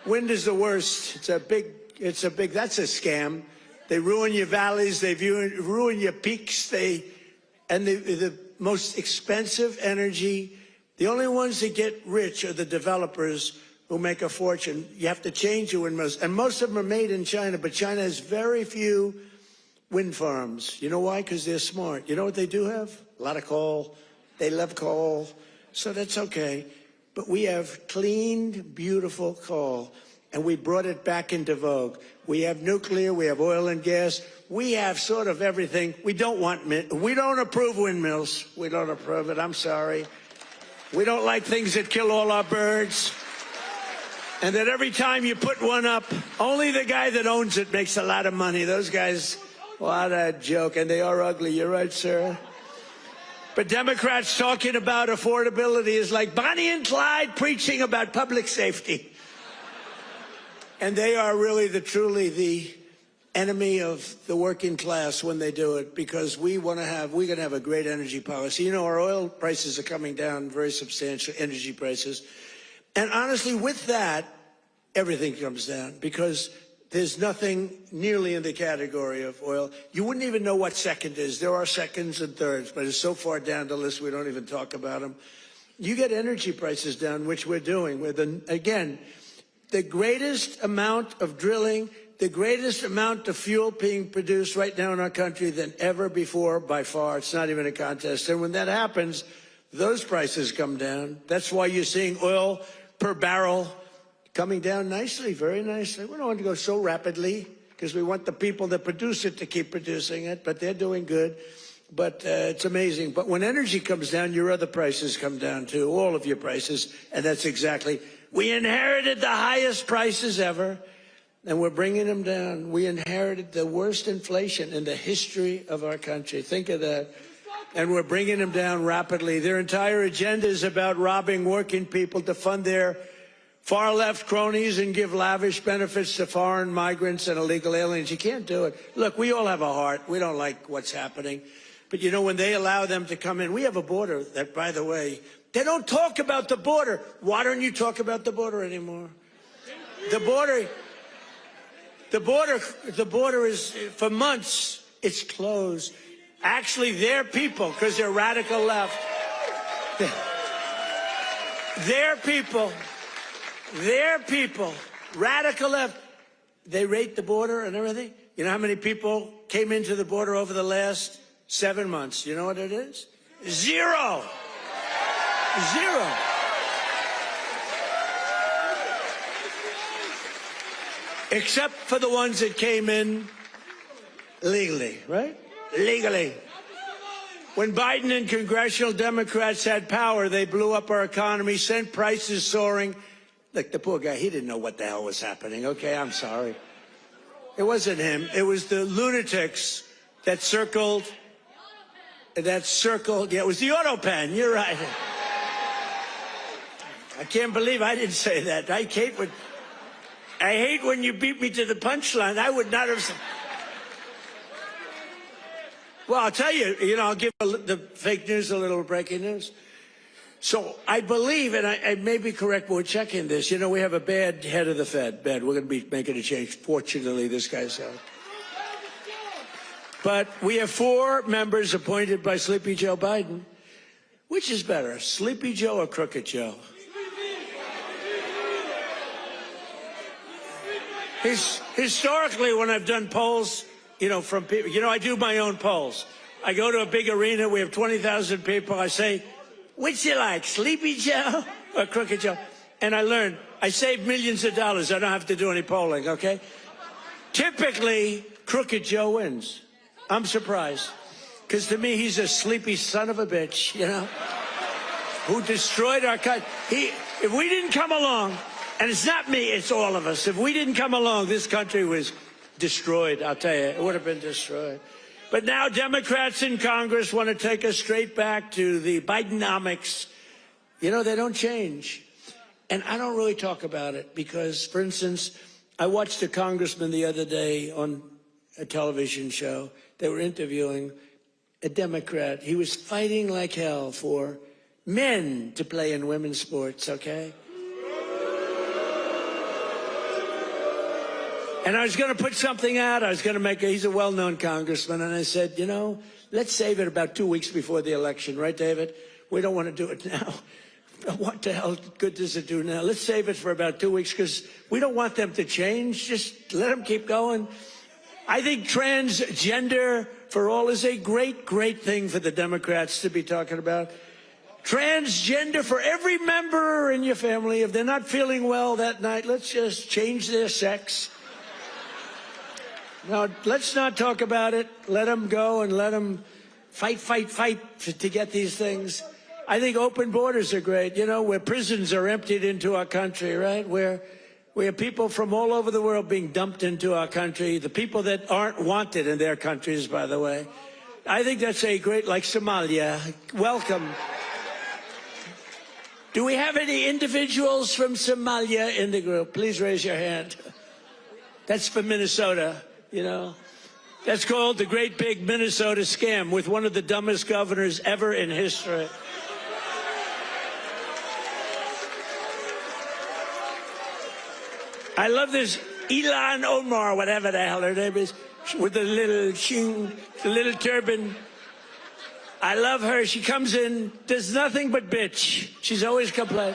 Wind is the worst. That's a scam. They ruin your valleys. They ruin your peaks. The most expensive energy. The only ones that get rich are the developers who make a fortune. You have to change your windmills. And most of them are made in China, but China has very few wind farms. You know why? Because they're smart. You know what they do have? A lot of coal. They love coal. So that's okay. But we have clean, beautiful coal, and we brought it back into vogue. We have nuclear, we have oil and gas, we have sort of everything. We don't approve windmills. We don't approve it, I'm sorry. We don't like things that kill all our birds. And that every time you put one up, only the guy that owns it makes a lot of money. Those guys, what a joke. And they are ugly, you're right, sir. But Democrats talking about affordability is like Bonnie and Clyde preaching about public safety. And they are really truly the enemy of the working class when they do it, because we're going to have a great energy policy. You know, our oil prices are coming down, very substantial energy prices. And honestly, with that, everything comes down, because there's nothing nearly in the category of oil. You wouldn't even know what second is. There are seconds and thirds, but it's so far down the list we don't even talk about them. You get energy prices down, which we're doing. Again, the greatest amount of drilling, the greatest amount of fuel being produced right now in our country than ever before, by far. It's not even a contest. And when that happens, those prices come down. That's why you're seeing oil per barrel coming down nicely, very nicely. We don't want to go so rapidly because we want the people that produce it to keep producing it, but they're doing good. But it's amazing. But when energy comes down, your other prices come down too, all of your prices. And that's exactly, we inherited the highest prices ever. and we're bringing them down. We inherited the worst inflation in the history of our country. Think of that. And we're bringing them down rapidly. Their entire agenda is about robbing working people to fund their far-left cronies and give lavish benefits to foreign migrants and illegal aliens. You can't do it. Look, we all have a heart. We don't like what's happening. But, you know, when they allow them to come in, we have a border that, by the way, they don't talk about the border. Why don't you talk about the border anymore? The border is, for months, it's closed. Actually, their people, because they're radical left, their people, radical left, they rate the border and everything. You know how many people came into the border over the last 7 months? You know what it is? Zero. Zero. Except for the ones that came in legally, right? Legally. When Biden and congressional Democrats had power, they blew up our economy, sent prices soaring. Look, the poor guy, he didn't know what the hell was happening. Okay, I'm sorry. It wasn't him. It was the lunatics that circled. Yeah, it was the auto pen. You're right. I can't believe I didn't say that. I hate when you beat me to the punchline. I would not have. Well, I'll tell you, I'll give the fake news a little breaking news. So I believe, and I may be correct, but we're checking this. We have a bad head of the Fed. We're going to be making a change. Fortunately, this guy's out. But we have 4 members appointed by Sleepy Joe Biden. Which is better, Sleepy Joe or Crooked Joe? Historically, when I've done polls, from people, I do my own polls. I go to a big arena, we have 20,000 people, I say, which you like, Sleepy Joe or Crooked Joe? And I learned, I save millions of dollars, I don't have to do any polling, okay? Typically, Crooked Joe wins. I'm surprised, because to me, he's a sleepy son of a bitch, who destroyed our country. If we didn't come along, and it's not me, it's all of us. If we didn't come along, this country was destroyed, I'll tell you. It would have been destroyed. But now Democrats in Congress want to take us straight back to the Bidenomics. They don't change. And I don't really talk about it because, for instance, I watched a congressman the other day on a television show. They were interviewing a Democrat. He was fighting like hell for men to play in women's sports, okay? And I was going to put something out. I was going to he's a well-known congressman. And I said, let's save it about 2 weeks before the election. Right, David? We don't want to do it now. What the hell good does it do now? Let's save it for about 2 weeks because we don't want them to change. Just let them keep going. I think transgender for all is a great, great thing for the Democrats to be talking about. Transgender for every member in your family. If they're not feeling well that night, let's just change their sex. Now, let's not talk about it. Let them go and let them fight to get these things. I think open borders are great. Where prisons are emptied into our country, right? Where we have people from all over the world being dumped into our country. The people that aren't wanted in their countries, by the way. I think that's a great, like Somalia. Welcome. Do we have any individuals from Somalia in the group? Please raise your hand. That's for Minnesota. That's called the Great Big Minnesota Scam with one of the dumbest governors ever in history. I love this Ilhan Omar, whatever the hell her name is, with the little turban. I love her. She comes in, does nothing but bitch. She's always complaining.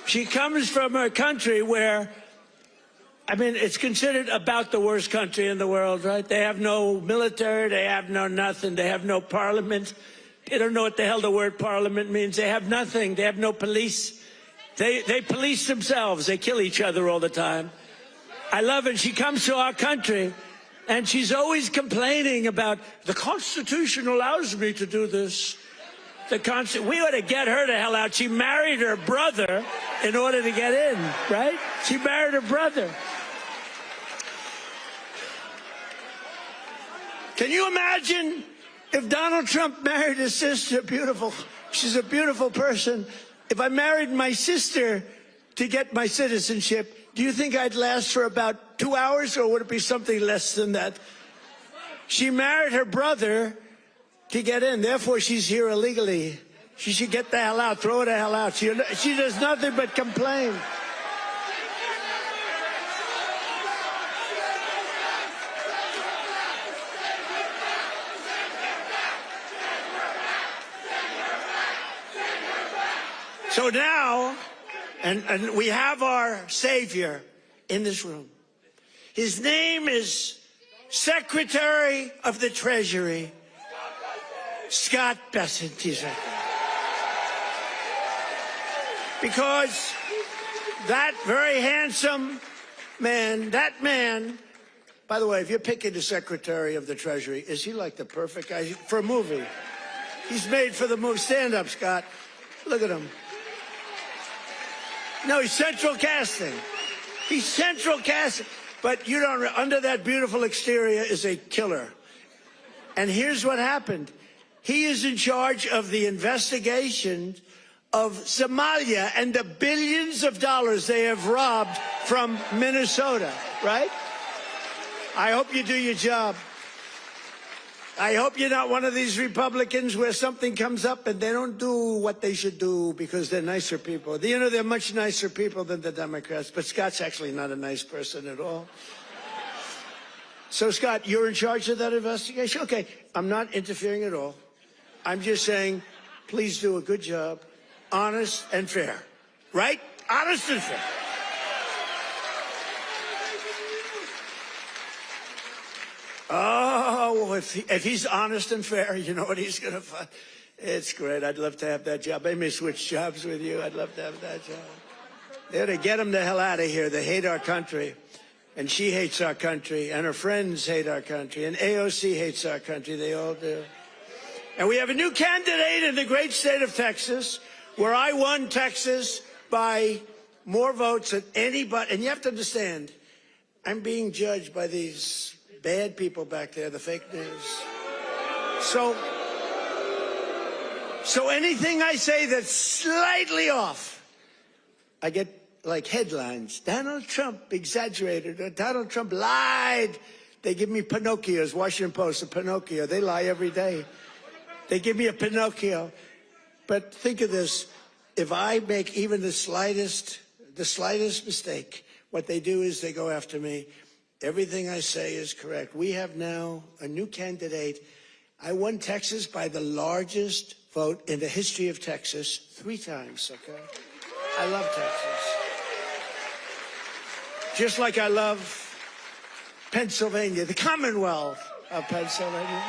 She comes from a country where, it's considered about the worst country in the world, right? They have no military, they have no nothing, they have no parliament. They don't know what the hell the word parliament means. They have nothing, they have no police. They police themselves, they kill each other all the time. I love it. She comes to our country, and she's always complaining about, the Constitution allows me to do this. We ought to get her the hell out. She married her brother in order to get in, right? She married her brother. Can you imagine if Donald Trump married his sister? Beautiful. She's a beautiful person. If I married my sister to get my citizenship, do you think I'd last for about 2 hours, or would it be something less than that? She married her brother to get in. Therefore, she's here illegally. She should get the hell out. Throw her the hell out. She does nothing but complain. So now, and we have our Savior in this room. His name is Secretary of the Treasury, Scott Bessent. He's right there. Because that very handsome man, by the way, if you're picking the Secretary of the Treasury, is he like the perfect guy for a movie? He's made for the movie. Stand up, Scott. Look at him. No, he's central casting. He's central casting. But you don't, under that beautiful exterior is a killer. And here's what happened. He is in charge of the investigation of Somalia and the billions of dollars they have robbed from Minnesota, right? I hope you do your job. I hope you're not one of these Republicans where something comes up and they don't do what they should do because they're nicer people. You know, they're much nicer people than the Democrats, but Scott's actually not a nice person at all. So, Scott, you're in charge of that investigation? Okay, I'm not interfering at all. I'm just saying, please do a good job, honest and fair, right? Honest and fair. Oh, if he's honest and fair, you know what he's going to find? It's great. I'd love to have that job. I may switch jobs with you. I'd love to have that job. They're to get him the hell out of here. They hate our country. And she hates our country. And her friends hate our country. And AOC hates our country. They all do. And we have a new candidate in the great state of Texas, where I won Texas by more votes than anybody. And you have to understand, I'm being judged by these bad people back there, the fake news. So anything I say that's slightly off, I get like headlines. Donald Trump exaggerated, or Donald Trump lied. They give me Pinocchios, Washington Post, a Pinocchio. They lie every day. They give me a Pinocchio. But think of this. If I make even the slightest mistake, what they do is they go after me. Everything I say is correct. We have now a new candidate. I won Texas by the largest vote in the history of Texas 3 times, okay? I love Texas. Just like I love Pennsylvania, the Commonwealth of Pennsylvania.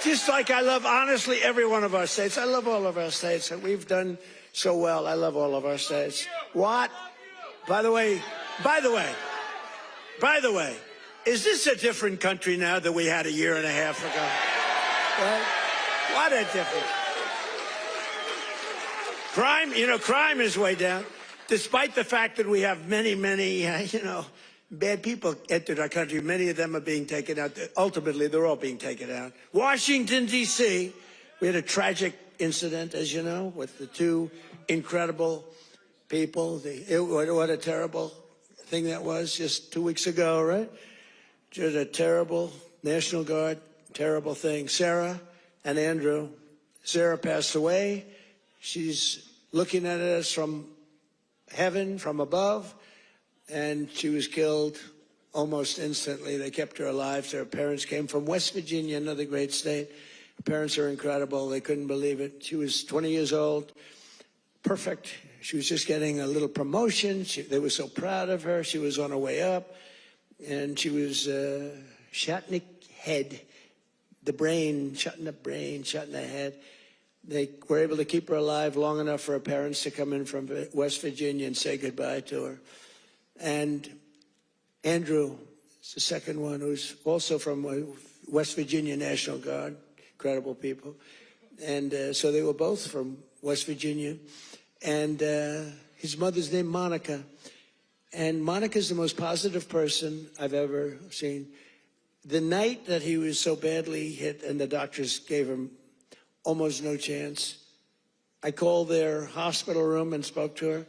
Just like I love, honestly, every one of our states. I love all of our states. We've done so well. I love all of our states. What? By the way, is this a different country now than we had a year and a half ago? What a difference. Crime is way down, despite the fact that we have many, bad people entered our country. Many of them are being taken out. Ultimately, they're all being taken out. Washington, D.C., we had a tragic incident, as you know, with the 2 incredible people. What a terrible thing that was just 2 weeks ago, right? Just a terrible National Guard, terrible thing. Sarah and Andrew. Sarah passed away. She's looking at us from heaven, from above, and she was killed almost instantly. They kept her alive. Her parents came from West Virginia, another great state. Her parents are incredible. They couldn't believe it. She was 20 years old, perfect. She was just getting a little promotion. They were so proud of her. She was on her way up, and she was shot in the head, the brain, shot in the brain, shot in the head. They were able to keep her alive long enough for her parents to come in from West Virginia and say goodbye to her. And Andrew is the second one, who's also from West Virginia National Guard, incredible people. And so they were both from West Virginia. And his mother's named Monica. And Monica's the most positive person I've ever seen. The night that he was so badly hit and the doctors gave him almost no chance, I called their hospital room and spoke to her.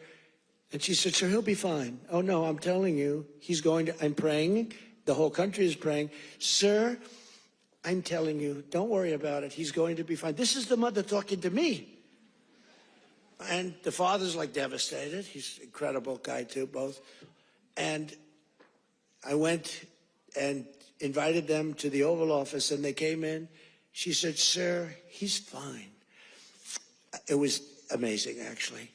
And she said, sir, he'll be fine. Oh, no, I'm telling you, he's going to, I'm praying. The whole country is praying. Sir, I'm telling you, don't worry about it. He's going to be fine. This is the mother talking to me. And the father's like devastated. He's an incredible guy too, both. And I went and invited them to the Oval Office, and they came in. She said, sir, he's fine. It was amazing, actually.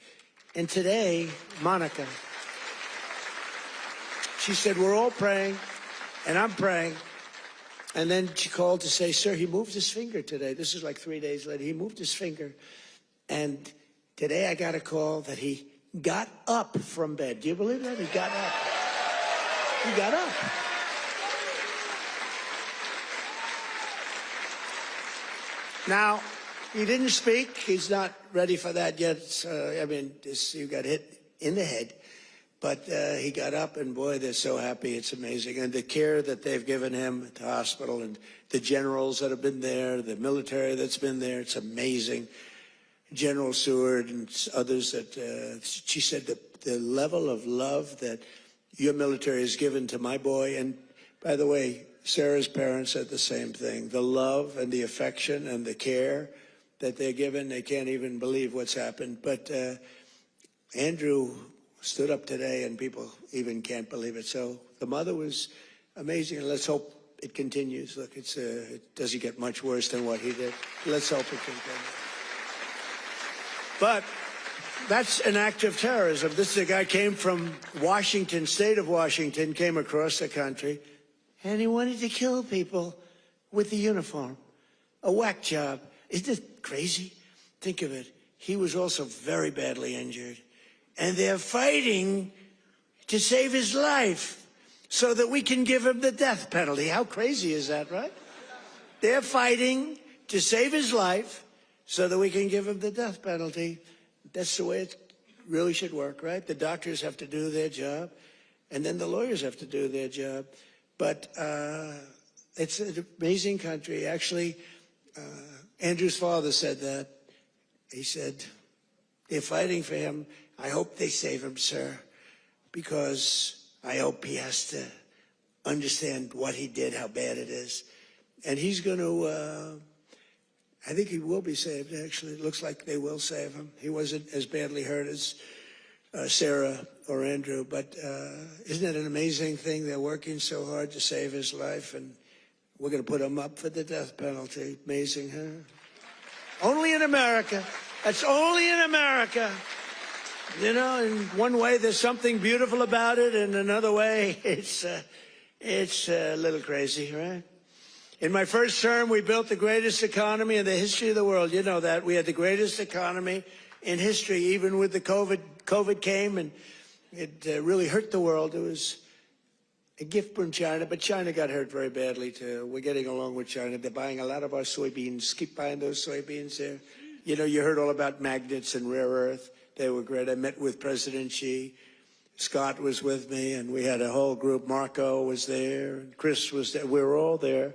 And today, Monica, she said, we're all praying, and I'm praying. And then she called to say, sir, he moved his finger today. This is like 3 days later. He moved his finger. And today I got a call that he got up from bed. Do you believe that? He got up. He got up. Now, he didn't speak. He's not ready for that yet. I mean, you got hit in the head. But he got up, and boy, they're so happy. It's amazing. And the care that they've given him at the hospital, and the generals that have been there, the military that's been there, it's amazing. General Seward and others that she said the level of love that your military has given to my boy. And by the way, Sarah's parents said the same thing. The love and the affection and the care that they're given, they can't even believe what's happened. But Andrew stood up today, and people even can't believe it. So the mother was amazing, and let's hope it continues. Look, it doesn't get much worse than what he did. Let's hope it continues. But that's an act of terrorism. This is a guy came from Washington, state of Washington, came across the country, and he wanted to kill people with the uniform. A whack job. Isn't it crazy? Think of it. He was also very badly injured. And they're fighting to save his life so that we can give him the death penalty. How crazy is that, right? They're fighting to save his life so that we can give him the death penalty. That's the way it really should work, right? The doctors have to do their job, and then the lawyers have to do their job. But it's an amazing country. Actually, Andrew's father said that. He said, they're fighting for him. I hope they save him, sir, because I hope he has to understand what he did, how bad it is. And he's going to, I think he will be saved, actually. It looks like they will save him. He wasn't as badly hurt as Sarah or Andrew, but isn't it an amazing thing? They're working so hard to save his life, and we're going to put him up for the death penalty. Amazing, huh? Only in America. That's only in America. You know, in one way, there's something beautiful about it. In another way, it's a little crazy, right? In my first term, we built the greatest economy in the history of the world. You know that. We had the greatest economy in history, even with the COVID. COVID came, and it really hurt the world. It was a gift from China, but China got hurt very badly, too. We're getting along with China. They're buying a lot of our soybeans. Keep buying those soybeans there. You know, you heard all about magnets and rare earth. They were great. I met with President Xi. Scott was with me, and we had a whole group. Marco was there, and Chris was there. We were all there,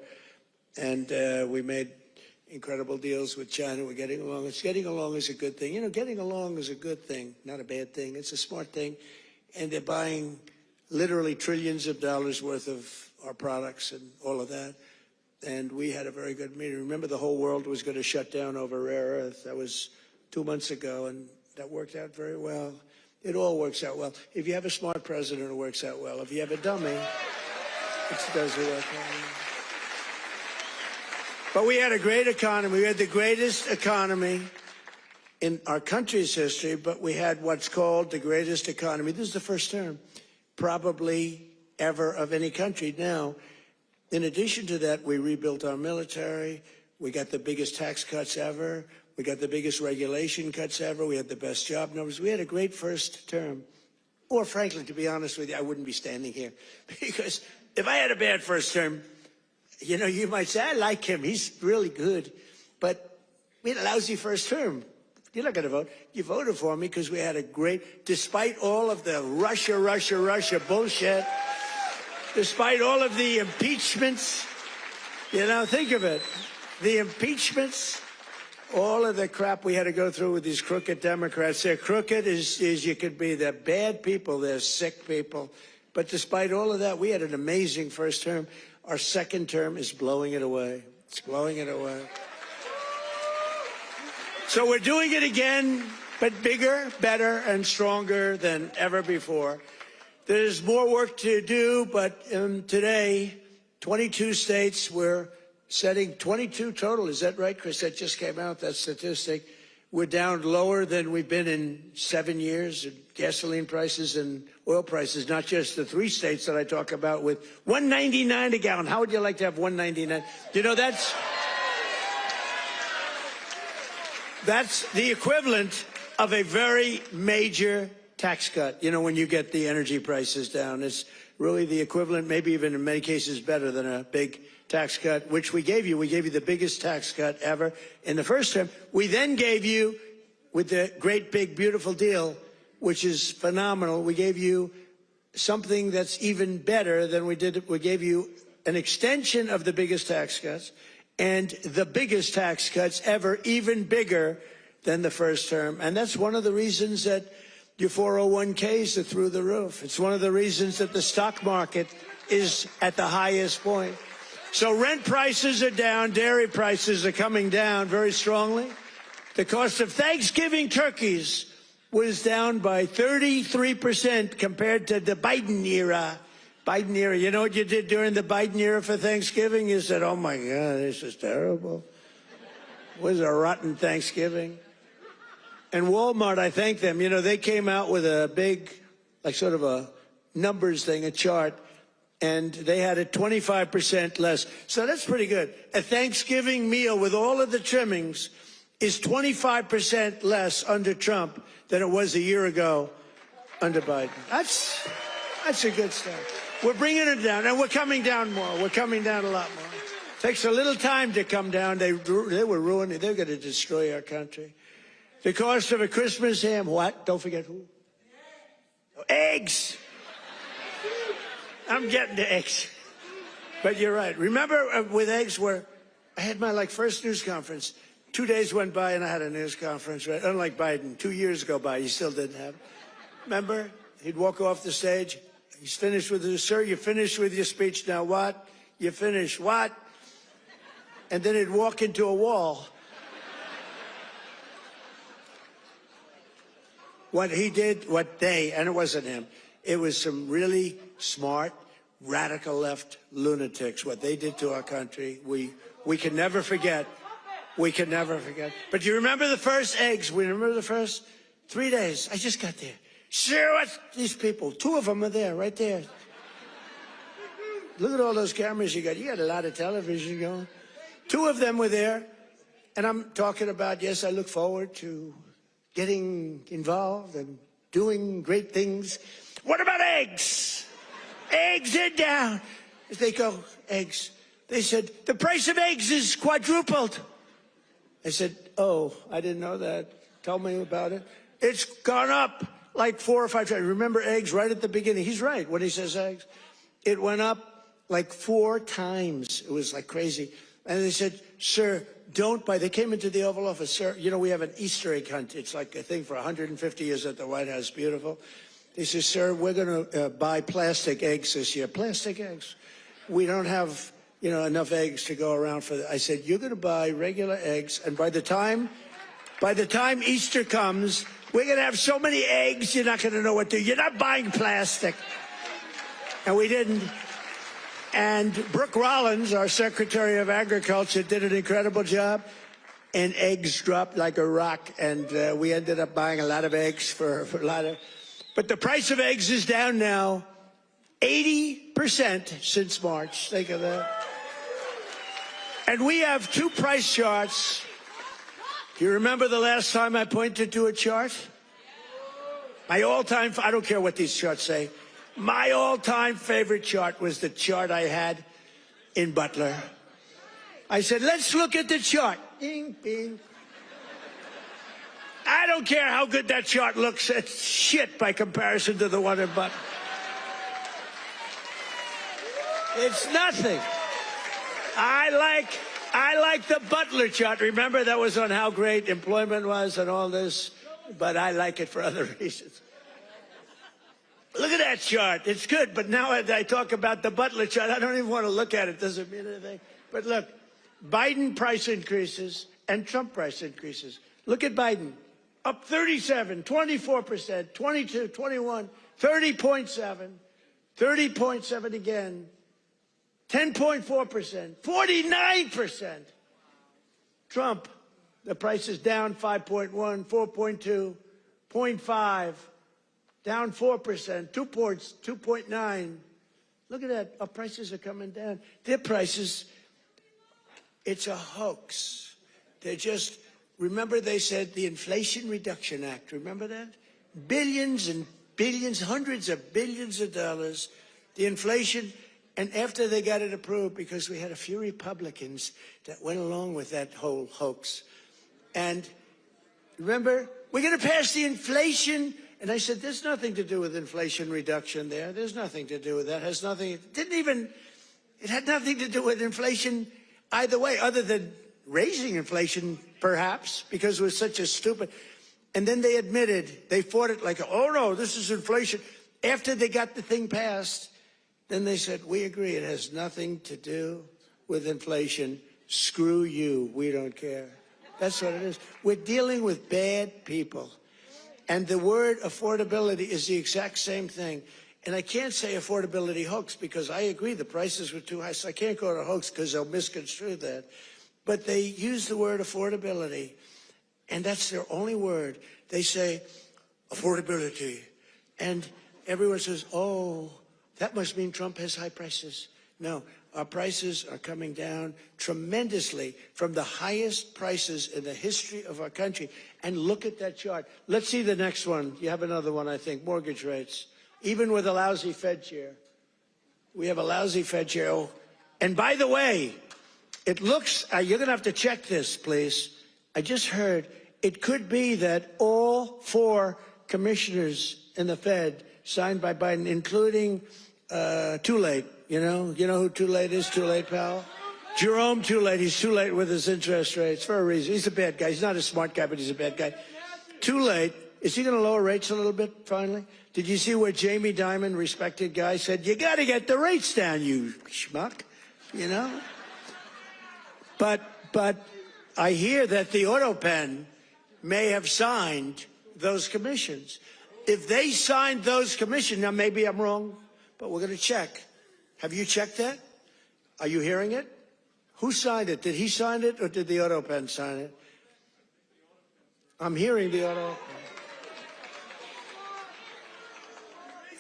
and we made incredible deals with China. We're getting along. Getting along is a good thing. You know, getting along is a good thing, not a bad thing. It's a smart thing, and they're buying literally trillions of dollars worth of our products and all of that. And we had a very good meeting. Remember, the whole world was going to shut down over rare earth. That was 2 months ago, and that worked out very well. It all works out well. If you have a smart president, it works out well. If you have a dummy, it doesn't work out. But we had a great economy. We had the greatest economy in our country's history, but we had what's called the greatest economy. This is the first term, probably ever, of any country. Now, in addition to that, we rebuilt our military. We got the biggest tax cuts ever. We got the biggest regulation cuts ever. We had the best job numbers. We had a great first term. Or frankly, to be honest with you, I wouldn't be standing here. Because if I had a bad first term, you know, you might say, I like him. He's really good. But We had a lousy first term. You're not going to vote. You voted for me because we had a great, despite all of the Russia bullshit, despite all of the impeachments, you know, think of it. The impeachments, all of the crap we had to go through with these crooked Democrats. They're crooked as you could be. They're bad people. They're sick people. But despite all of that, we had an amazing first term. Our second term is blowing it away. It's blowing it away. So we're doing it again, but bigger, better, and stronger than ever before. There's more work to do, but today, 22 states, we're setting 22 total. Is that right, Chris? That just came out, that statistic. We're down lower than we've been in 7 years in gasoline prices and oil prices, not just the 3 states that I talk about with $1.99 a gallon. How would you like to have $1.99? You know, that's the equivalent of a very major tax cut. You know, when you get the energy prices down, it's really the equivalent, maybe even in many cases better than a big tax cut, which we gave you. We gave you the biggest tax cut ever in the first term. We then gave you, with the great big beautiful deal, which is phenomenal, we gave you something that's even better than we did. We gave you an extension of the biggest tax cuts and the biggest tax cuts ever, even bigger than the first term. And that's one of the reasons that your 401ks are through the roof. It's one of the reasons that the stock market is at the highest point. So rent prices are down, dairy prices are coming down very strongly. The cost of Thanksgiving turkeys was down by 33% compared to the Biden era. Biden era. You know what you did during the Biden era for Thanksgiving? You said, oh my God, this is terrible. It was a rotten Thanksgiving. And Walmart, I thank them. You know, they came out with a big, like sort of a numbers thing, a chart, and they had it 25% less. So that's pretty good. A Thanksgiving meal with all of the trimmings is 25% less under Trump than it was a year ago under Biden. That's a good start. We're bringing it down, and we're coming down more. We're coming down a lot more. Takes a little time to come down. They were ruining. They're going to destroy our country. The cost of a Christmas ham, what? Don't forget who? Eggs. I'm getting to eggs. But you're right. Remember with eggs where I had my first news conference. 2 days went by and I had a news conference, right? Unlike Biden, 2 years go by, he still didn't have it. Remember? He'd walk off the stage. He's finished with his, sir, you finished with your speech. Now what? You finished what? And then he'd walk into a wall. What he did, and it wasn't him, it was some really smart, radical left lunatics. What they did to our country, we can never forget. We can never forget. But you remember the first eggs? We remember the first 3 days. I just got there. Sure, what's these people? 2 of them are there, right there. Look at all those cameras you got. You got a lot of television going. 2 of them were there. And I'm talking about, yes, I look forward to getting involved and doing great things. What about eggs? Eggs are down. They go, eggs. They said, the price of eggs is quadrupled. I said, oh, I didn't know that. Tell me about it. It's gone up like 4 or 5 times. Remember eggs right at the beginning? He's right when he says eggs. It went up like 4 times. It was like crazy. And they said, sir, don't buy. They came into the Oval Office. Sir, you know, we have an Easter egg hunt. It's like a thing for 150 years at the White House. Beautiful. They said, sir, we're going to buy plastic eggs this year. Plastic eggs. We don't have, you know, enough eggs to go around for that. I said, you're going to buy regular eggs. And by the time Easter comes, we're going to have so many eggs, you're not going to know what to do. You're not buying plastic. And we didn't. And Brooke Rollins, our Secretary of Agriculture, did an incredible job. And eggs dropped like a rock. And we ended up buying a lot of eggs for a lot of... But the price of eggs is down now 80% since March. Think of that. And we have 2 price charts. Do you remember the last time I pointed to a chart? My all-time... I don't care what these charts say. My all-time favorite chart was the chart I had in Butler. I said, let's look at the chart. Bing, bing. don't care how good that chart looks. It's shit by comparison to the one in Butler. It's nothing. I like the Butler chart. Remember, that was on how great employment was and all this, but I like it for other reasons. Look at that chart. It's good, but now I talk about the Butler chart, I don't even want to look at it. Doesn't mean anything. But look, Biden price increases and Trump price increases. Look at Biden. Up 37, 24%, 22, 21, 30.7, 30.7 again, 10.4%, 49%. Trump, the price is down 5.1, 4.2, 0.5, down 4%, 2 points, 2.9. Look at that. Our prices are coming down. Their prices, it's a hoax. They're just, remember they said the Inflation Reduction Act. Remember that? Billions and billions, hundreds of billions of dollars. The inflation, and after they got it approved, because we had a few Republicans that went along with that whole hoax. And remember, we're going to pass the inflation. And I said, there's nothing to do with inflation reduction there. There's nothing to do with that. It has nothing, it had nothing to do with inflation either way, other than raising inflation, perhaps, because it was such a stupid. And then they admitted, they fought it like, oh no, this is inflation. After they got the thing passed, then they said, we agree, it has nothing to do with inflation. Screw you, we don't care. That's what it is. We're dealing with bad people. And the word affordability is the exact same thing. And I can't say affordability hoax because I agree the prices were too high, so I can't go to hoax because they'll misconstrue that. But they use the word affordability, and that's their only word. They say affordability, and everyone says, oh, that must mean Trump has high prices. No, our prices are coming down tremendously from the highest prices in the history of our country. And look at that chart. Let's see the next one. You have another one, I think. Mortgage rates. Even with a lousy Fed chair. We have a lousy Fed chair. Oh, and by the way, it looks, you're going to have to check this, please. I just heard it could be that all 4 commissioners in the Fed signed by Biden, including Too Late. You know who Too Late is? Too Late, pal? Jerome Too Late. He's too late with his interest rates for a reason. He's a bad guy. He's not a smart guy, but he's a bad guy. Too Late. Is he going to lower rates a little bit, finally? Did you see where Jamie Dimon, respected guy, said, you got to get the rates down, you schmuck, you know? But I hear that the auto pen may have signed those commissions. If they signed those commissions, now maybe I'm wrong, but we're going to check. Have you checked that? Are you hearing it? Who signed it? Did he sign it or did the auto pen sign it? I'm hearing the auto pen.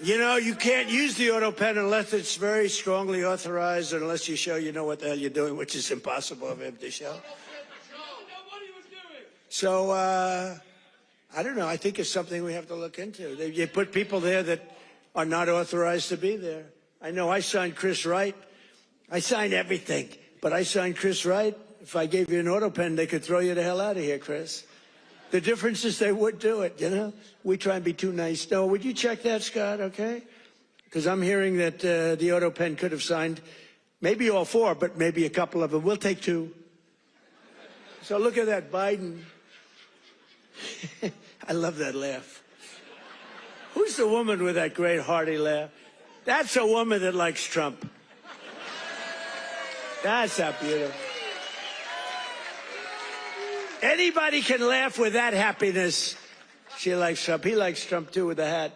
You know, you can't use the auto pen unless it's very strongly authorized, or unless you show you know what the hell you're doing, which is impossible of him to show. So, I don't know. I think it's something we have to look into. You put people there that are not authorized to be there. I know I signed Chris Wright. I signed everything, but I signed Chris Wright. If I gave you an auto pen, they could throw you the hell out of here, Chris. The difference is they would do it, you know? We try and be too nice. No, would you check that, Scott, okay? Because I'm hearing that the auto pen could have signed maybe all 4, but maybe a couple of them. We'll take 2. So look at that, Biden. I love that laugh. Who's the woman with that great hearty laugh? That's a woman that likes Trump. That's not beautiful. Anybody can laugh with that happiness. She likes Trump. He likes Trump, too, with the hat.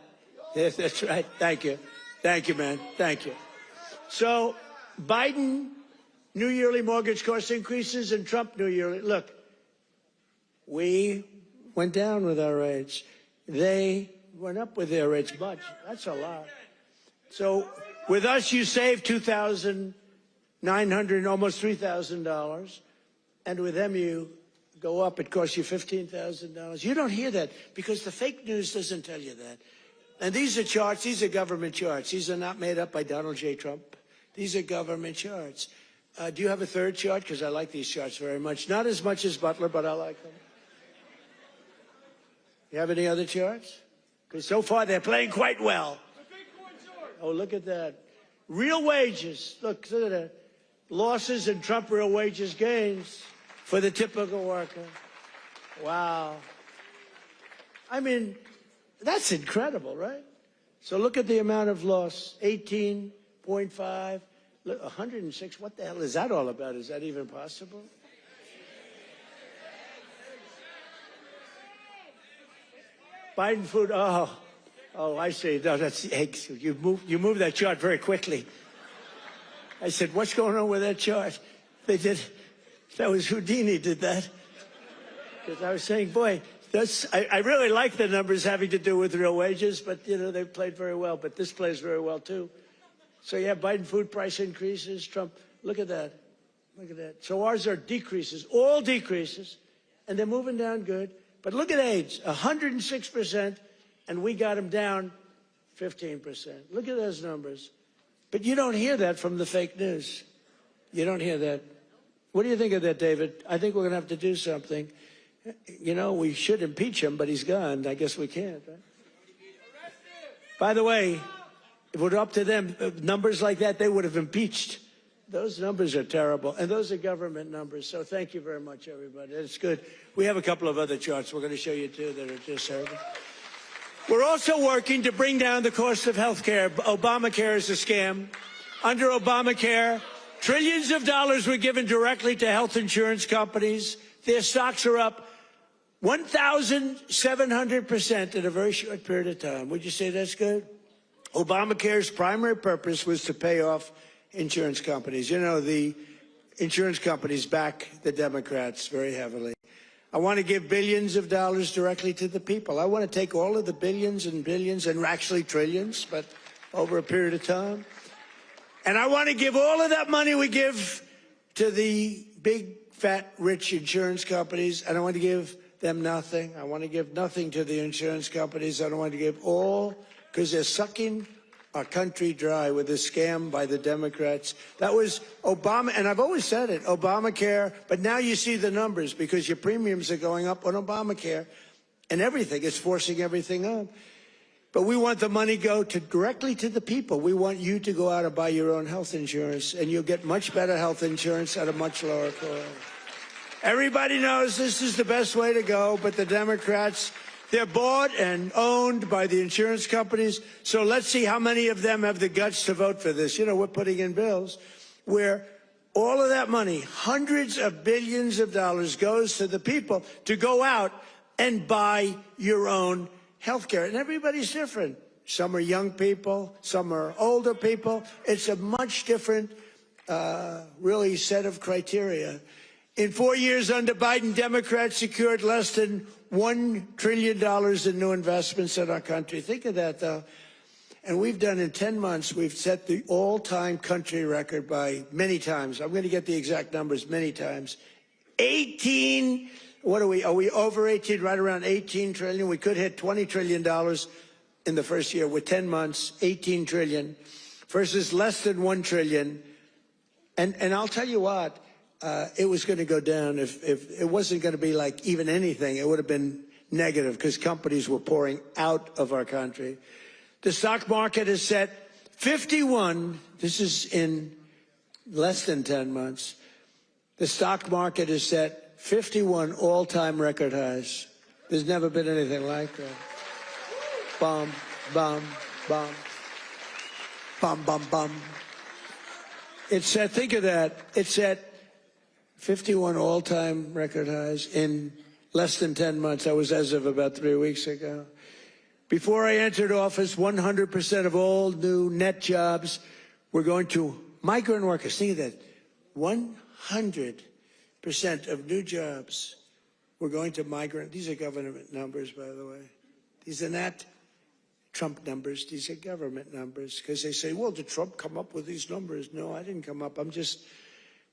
Yes, that's right. Thank you. Thank you, man. Thank you. So, Biden, new yearly mortgage cost increases, and Trump, new yearly. Look, we went down with our rates. They went up with their rates much. That's a lot. So, with us, you save $2,900, almost $3,000. And with them, you go up, it costs you $15,000. You don't hear that because the fake news doesn't tell you that. And these are charts, these are government charts. These are not made up by Donald J. Trump. These are government charts. Do you have a third chart? Because I like these charts very much. Not as much as Butler, but I like them. You have any other charts? Because so far they're playing quite well. Oh, look at that. Real wages. Look at that. Losses and Trump real wages gains for the typical worker. Wow. I mean, that's incredible, right? So look at the amount of loss, 18.5, 106. What the hell is that all about? Is that even possible? Biden food, oh, I see. No, that's, hey, you move that chart very quickly. I said, what's going on with that chart? They did, that was Houdini did that. Because I was saying, boy, I really like the numbers having to do with real wages, but, you know, they played very well. But this plays very well, too. So you have Biden food price increases, Trump, look at that. Look at that. So ours are decreases, all decreases, and they're moving down good. But look at AIDS, 106%, and we got them down 15%. Look at those numbers. But you don't hear that from the fake news. You don't hear that. What do you think of that, David? I think we're going to have to do something. You know, we should impeach him, but he's gone. I guess we can't, right? By the way, if it were up to them, numbers like that, they would have impeached. Those numbers are terrible, and those are government numbers. So thank you very much, everybody. It's good. We have a couple of other charts we're going to show you, too, that are just terrible. We're also working to bring down the cost of health care. Obamacare is a scam. Under Obamacare, trillions of dollars were given directly to health insurance companies. Their stocks are up 1,700% in a very short period of time. Would you say that's good? Obamacare's primary purpose was to pay off insurance companies. You know, the insurance companies back the Democrats very heavily. I want to give billions of dollars directly to the people. I want to take all of the billions and billions and actually trillions, but over a period of time. And I want to give all of that money we give to the big, fat, rich insurance companies, and I want to give them nothing. I want to give nothing to the insurance companies. I don't want to give all, because they're sucking our country dry with this scam by the Democrats. That was Obama, and I've always said it, Obamacare, but now you see the numbers because your premiums are going up on Obamacare and everything. It's forcing everything up. But we want the money go directly to the people. We want you to go out and buy your own health insurance, and you'll get much better health insurance at a much lower cost. Everybody knows this is the best way to go, but the Democrats, they're bought and owned by the insurance companies. So let's see how many of them have the guts to vote for this. You know, we're putting in bills where all of that money, hundreds of billions of dollars, goes to the people to go out and buy your own health care. And everybody's different. Some are young people, some are older people. It's a much different, really, set of criteria. In 4 years under Biden, Democrats secured less than $1 trillion in new investments in our country. Think of that, though. And we've done in 10 months, we've set the all-time country record by many times. I'm going to get the exact numbers many times. 18, what are we over 18, right around 18 trillion? We could hit $20 trillion in the first year with 10 months, 18 trillion versus less than 1 trillion. And I'll tell you what, it was going to go down if it wasn't going to be like even anything. It would have been negative because companies were pouring out of our country. The stock market is set 51. This is in less than 10 months. The stock market is set 51 all-time record highs. There's never been anything like that. Bum, bum, bum. Bum, bum, bum. It's set, think of that. It's set 51 all-time record highs in less than 10 months. That was as of about 3 weeks ago. Before I entered office, 100% of all new net jobs were going to migrant workers. Think of that. 100% of new jobs were going to migrant. These are government numbers, by the way. These are not Trump numbers. These are government numbers. Because they say, well, did Trump come up with these numbers? No, I didn't come up. I'm just...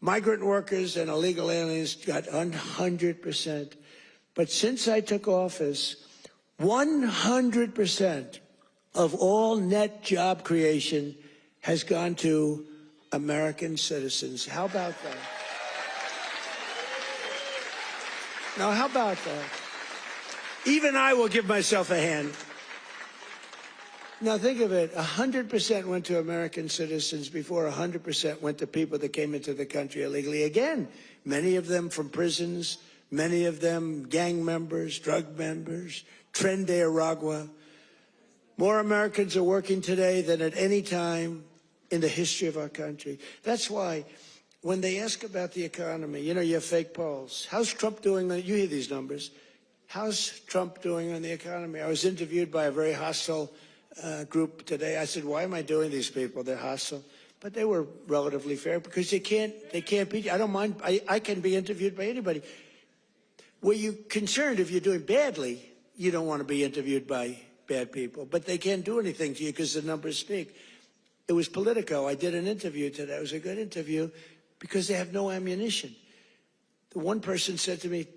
Migrant workers and illegal aliens got 100%. But since I took office, 100% of all net job creation has gone to American citizens. How about that? Now, how about that? Even I will give myself a hand. Now think of it, 100% went to American citizens before 100% went to people that came into the country illegally. Again, many of them from prisons, many of them gang members, drug members, Tren de Aragua. More Americans are working today than at any time in the history of our country. That's why when they ask about the economy, you know, you have fake polls. How's Trump doing? You hear these numbers. How's Trump doing on the economy? I was interviewed by a very hostile group today. I said, why am I doing these people? They're hostile. But they were relatively fair because they can't beat you. I don't mind. I can be interviewed by anybody. Were you concerned if you're doing badly, you don't want to be interviewed by bad people. But they can't do anything to you because the numbers speak. It was Politico. I did an interview today. It was a good interview because they have no ammunition. The one person said to me,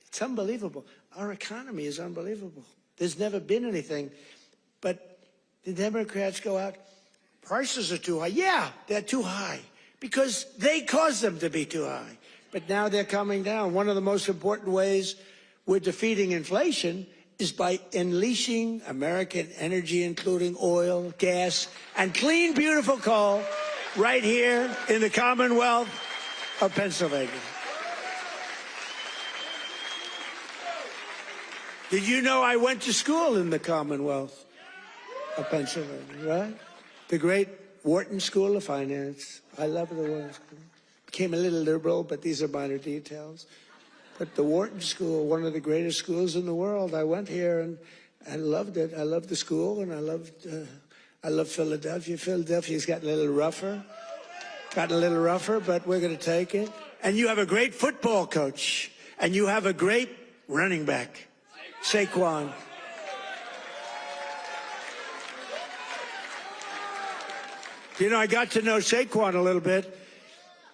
it's unbelievable. Our economy is unbelievable. There's never been anything. But the Democrats go out, prices are too high. Yeah, they're too high because they caused them to be too high. But now they're coming down. One of the most important ways we're defeating inflation is by unleashing American energy, including oil, gas, and clean, beautiful coal right here in the Commonwealth of Pennsylvania. Did you know I went to school in the Commonwealth of Pennsylvania, right? The great Wharton School of Finance. I love the Wharton School. Became a little liberal, but these are minor details. But the Wharton School, one of the greatest schools in the world. I went here and I loved it. I loved the school, and I love Philadelphia. Philadelphia's gotten a little rougher. But we're going to take it. And you have a great football coach, and you have a great running back, Saquon. You know, I got to know Saquon a little bit,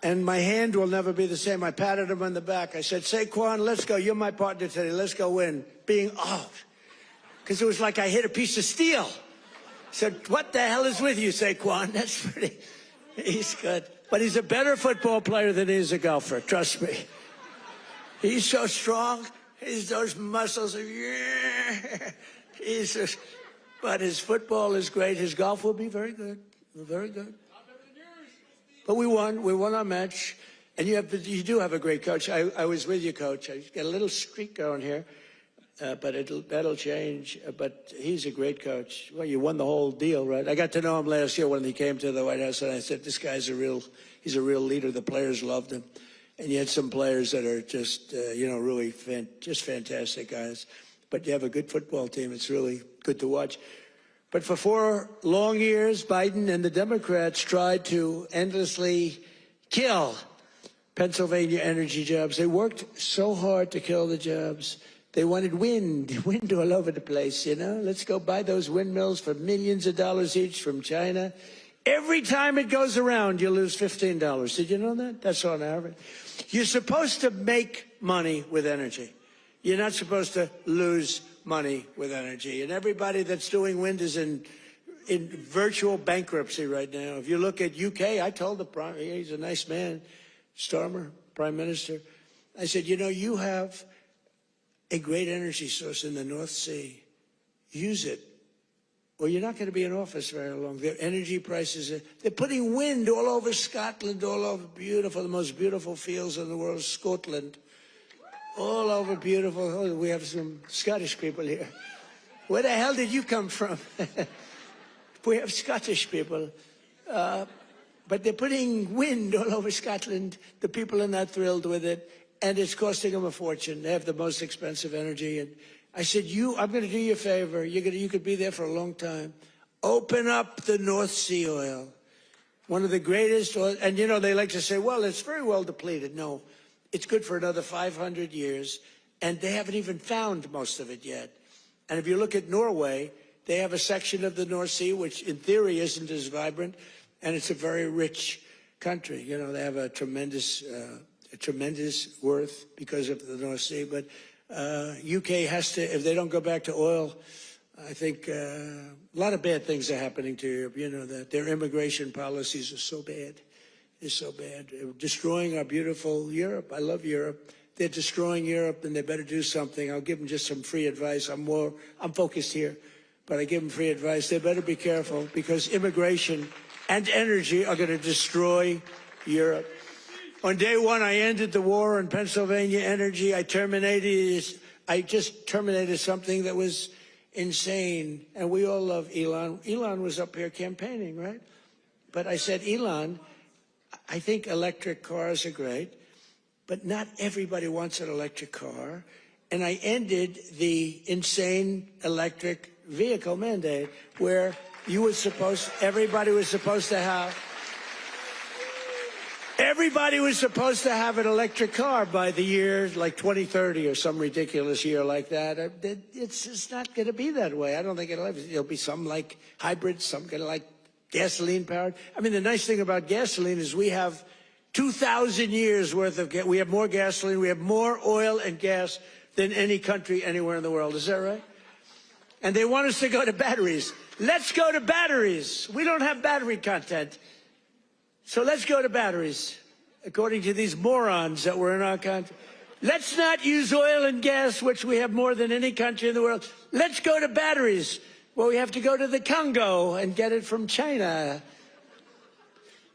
and my hand will never be the same. I patted him on the back. I said, Saquon, let's go. You're my partner today. Let's go win. Because it was like I hit a piece of steel. I said, what the hell is with you, Saquon? That's pretty, he's good. But he's a better football player than he is a golfer, trust me. He's so strong. He's those muscles. But his football is great. His golf will be very good. Very good. But we won. We won our match. And you do have a great coach. I was with you, Coach. I got a little streak going here, but that'll change. But he's a great coach. Well, you won the whole deal, right? I got to know him last year when he came to the White House, and I said, this guy's he's a real leader. The players loved him. And you had some players that are just, really just fantastic guys. But you have a good football team. It's really good to watch. But for 4 long years, Biden and the Democrats tried to endlessly kill Pennsylvania energy jobs. They worked so hard to kill the jobs. They wanted wind all over the place, you know. Let's go buy those windmills for millions of dollars each from China. Every time it goes around, you lose $15. Did you know that? That's on average. You're supposed to make money with energy. You're not supposed to lose money with energy. And everybody that's doing wind is in virtual bankruptcy right now. If you look at UK, I told he's a nice man, Starmer, Prime Minister. I said, you have a great energy source in the North Sea. Use it, or you're not going to be in office very long. Their energy prices, they're putting wind all over Scotland, all over the most beautiful fields in the world, Scotland. All over beautiful. Oh, we have some Scottish people here. Where the hell did you come from? We have Scottish people. But they're putting wind all over Scotland. The people are not thrilled with it. And it's costing them a fortune. They have the most expensive energy. And I said, I'm going to do you a favor. You could be there for a long time. Open up the North Sea oil. One of the greatest oil. And, they like to say, well, it's very well depleted. No. It's good for another 500 years, and they haven't even found most of it yet. And if you look at Norway, they have a section of the North Sea, which in theory isn't as vibrant, and it's a very rich country. They have a tremendous worth because of the North Sea. But UK has to, if they don't go back to oil, I think a lot of bad things are happening to Europe. You know that. Their immigration policies are so bad. Is so bad. Destroying our beautiful Europe. I love Europe. they're destroying Europe and they better do something. I'll give them just some free advice. I'm focused here, but I give them free advice. They better be careful because immigration and energy are going to destroy Europe. On day one, I ended the war on Pennsylvania energy. I just terminated something that was insane. And we all love Elon. Elon was up here campaigning, right? But I said, Elon, I think electric cars are great, but not everybody wants an electric car. And I ended the insane electric vehicle mandate where everybody was supposed to have an electric car by the year like 2030 or some ridiculous year like that. It's just not going to be that way. I don't think it'll be some like hybrid, some kind of like gasoline powered. I mean, the nice thing about gasoline is we have 2,000 years worth of we have more gasoline, we have more oil and gas than any country anywhere in the world. Is that right? And they want us to go to batteries. Let's go to batteries. We don't have battery content. So let's go to batteries, according to these morons that were in our country. Let's not use oil and gas, which we have more than any country in the world. Let's go to batteries. Well, we have to go to the Congo and get it from China.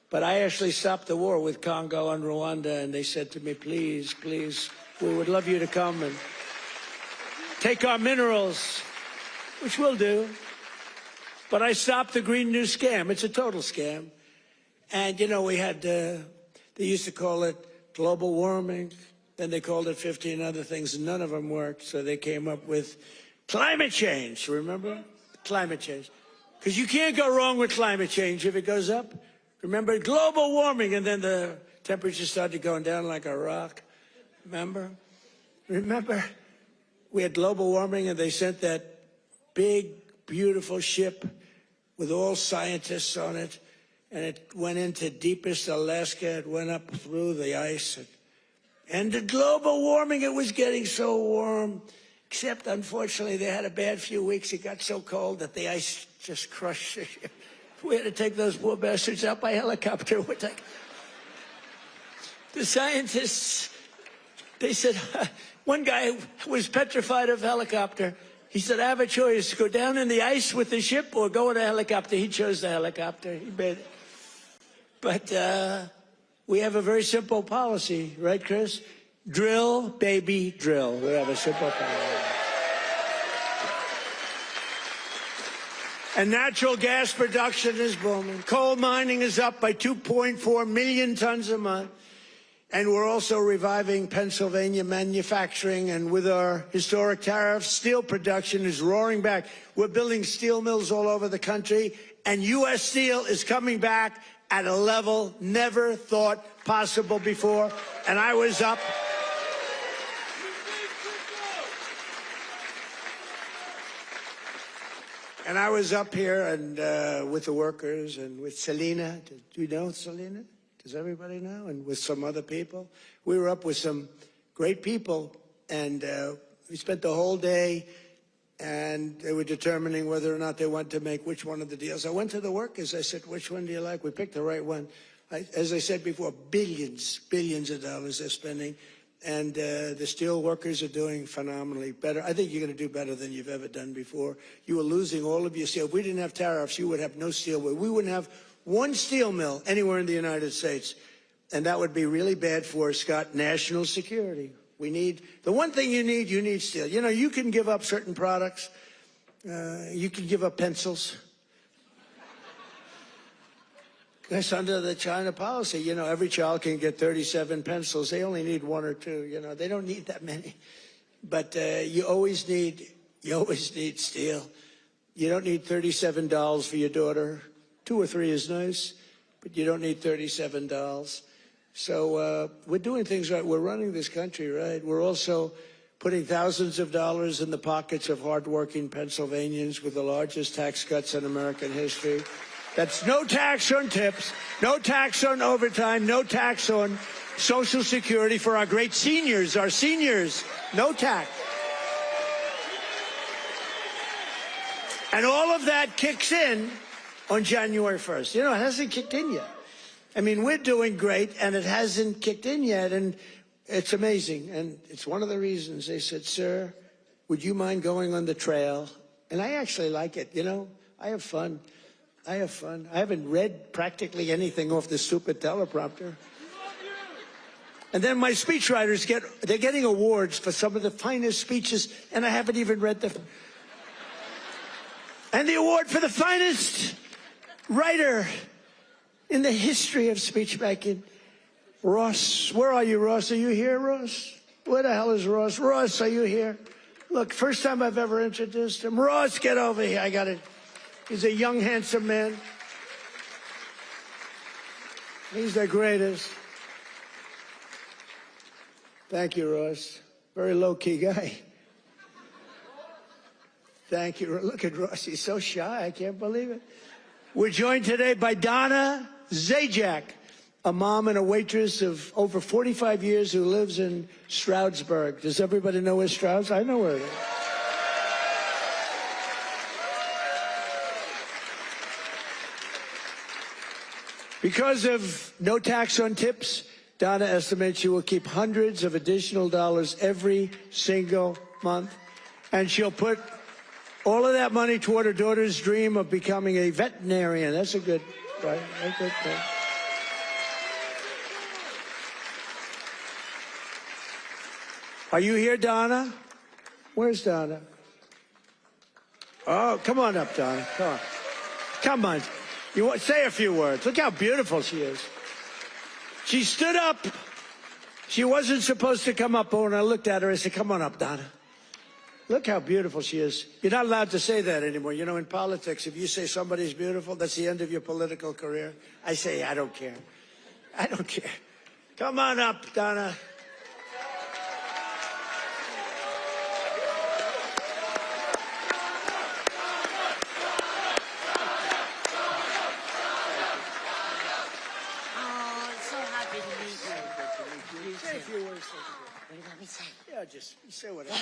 But I actually stopped the war with Congo and Rwanda, and they said to me, please, please, we would love you to come and take our minerals, which we'll do. But I stopped the Green New Scam. It's a total scam. And, you know, we had, they used to call it global warming, then they called it 15 other things, none of them worked, so they came up with climate change, remember? Climate change. Because you can't go wrong with climate change if it goes up. Remember, global warming, and then the temperature started going down like a rock. Remember? We had global warming, and they sent that big, beautiful ship with all scientists on it, and it went into deepest Alaska. It went up through the ice. And the global warming, it was getting so warm, except, unfortunately, they had a bad few weeks. It got so cold that the ice just crushed the ship. We had to take those poor bastards out by helicopter. The scientists, they said, one guy was petrified of helicopter. He said, I have a choice, go down in the ice with the ship or go in a helicopter. He chose the helicopter. He made it. But we have a very simple policy, right, Chris? Drill, baby, drill. We have a simple policy. And natural gas production is booming. Coal mining is up by 2.4 million tons a month. And we're also reviving Pennsylvania manufacturing. And with our historic tariffs, steel production is roaring back. We're building steel mills all over the country. And U.S. Steel is coming back at a level never thought possible before. And I was up. And I was up here and with the workers and with Selena. Do you know Selena? Does everybody know? And with some other people. We were up with some great people, and we spent the whole day, and they were determining whether or not they wanted to make which one of the deals. I went to the workers. I said, which one do you like? We picked the right one. As I said before, billions of dollars they're spending. And the steel workers are doing phenomenally better. I think you're going to do better than you've ever done before. You were losing all of your steel. If we didn't have tariffs, you would have no steel. We wouldn't have one steel mill anywhere in the United States. And that would be really bad for, Scott, national security. We need, the one thing you need steel. You know, you can give up certain products. You can give up pencils. Because under the China policy, you know, every child can get 37 pencils. They only need one or two, you know. They don't need that many. But you always need steel. You don't need 37 dolls for your daughter. 2 or 3 is nice, but you don't need 37 dolls. So we're doing things right. We're running this country right. We're also putting thousands of dollars in the pockets of hardworking Pennsylvanians with the largest tax cuts in American history. That's no tax on tips, no tax on overtime, no tax on Social Security for our great seniors, no tax. And all of that kicks in on January 1st. You know, it hasn't kicked in yet. I mean, we're doing great, and it hasn't kicked in yet. And It's amazing, and it's one of the reasons they said, sir, would you mind going on the trail? And I actually like it, you know. I have fun. I have fun. I haven't read practically anything off the stupid teleprompter. And then my speechwriters they're getting awards for some of the finest speeches, and I haven't even read them. And the award for the finest writer in the history of speech making, Ross. Where are you, Ross? Are you here, Ross? Where the hell is Ross? Ross, are you here? Look, first time I've ever introduced him. Ross, get over here. I got it. He's a young, handsome man. He's the greatest. Thank you, Ross. Very low-key guy. Thank you. Look at Ross. He's so shy. I can't believe it. We're joined today by Donna Zajac, a mom and a waitress of over 45 years who lives in Stroudsburg. Does everybody know where Strouds? I know where it is. Because of no tax on tips, Donna estimates she will keep hundreds of additional dollars every single month, and she'll put all of that money toward her daughter's dream of becoming a veterinarian. That's a good, right? A good thing. Are you here, Donna? Where's Donna? Oh, come on up, Donna. Come on. Come on. You want, say a few words. Look how beautiful she is. She stood up. She wasn't supposed to come up, but when I looked at her, I said, come on up, Donna. Look how beautiful she is. You're not allowed to say that anymore. You know, in politics, if you say somebody's beautiful, that's the end of your political career. I say, I don't care. I don't care. Come on up, Donna. Let me say. Yeah, just say whatever.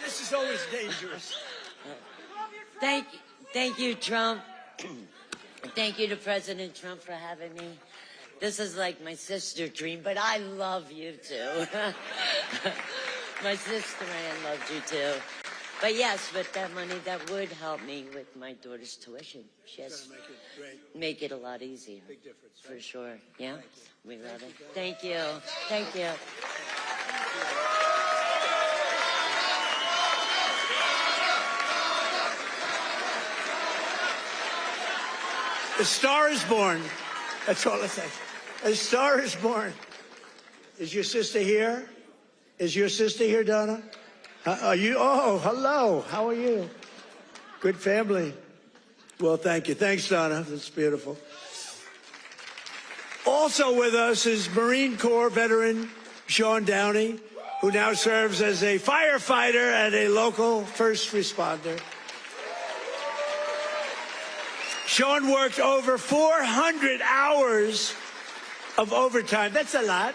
This is always dangerous. Thank you, Trump. Thank you to President Trump for having me. This is like my sister dream, but I love you too. My sister Ann loved you too. But yes, with that money, that would help me with my daughter's tuition. Just make it a lot easier. Big difference. For sure. Yeah? We love it. Thank you. Thank you. A star is born. That's all I say. A star is born. Is your sister here? Is your sister here, Donna? Are you? Oh, hello. How are you? Good family. Well, thank you. Thanks, Donna. That's beautiful. Also with us is Marine Corps veteran Sean Downey, who now serves as a firefighter and a local first responder. Sean worked over 400 hours of overtime. That's a lot.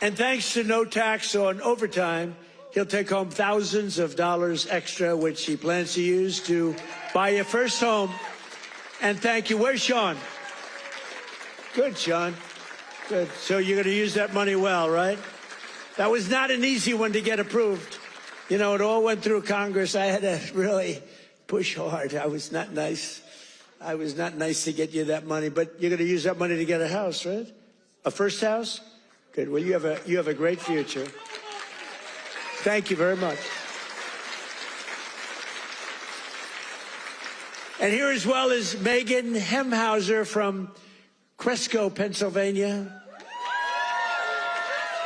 And thanks to no tax on overtime, he'll take home thousands of dollars extra, which he plans to use to buy your first home. And thank you. Where's Sean? Good, Sean. Good. So you're going to use that money well, right? That was not an easy one to get approved. You know, it all went through Congress. I had to really push hard. I was not nice. I was not nice to get you that money. But you're going to use that money to get a house, right? A first house? Good. Well, you have a great future. Thank you very much. And here as well is Megan Hemhauser from Cresco, Pennsylvania.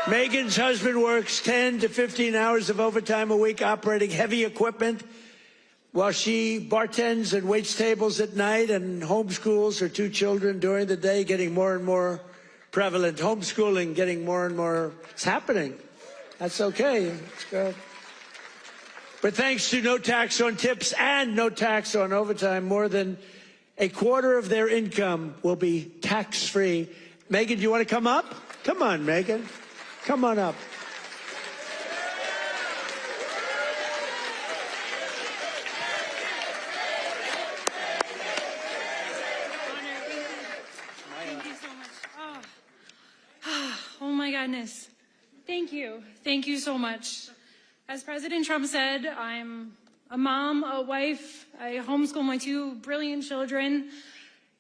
Megan's husband works 10 to 15 hours of overtime a week operating heavy equipment while she bartends and waits tables at night and homeschools her two children during the day, getting more and more prevalent. Homeschooling getting more and more. It's happening. That's okay. It's good. But thanks to no tax on tips and no tax on overtime, more than a quarter of their income will be tax-free. Megan, do you want to come up? Come on, Megan. Come on up. Oh my my goodness. Thank you. Thank you so much. As President Trump said, I'm a mom, a wife. I homeschool my 2 brilliant children.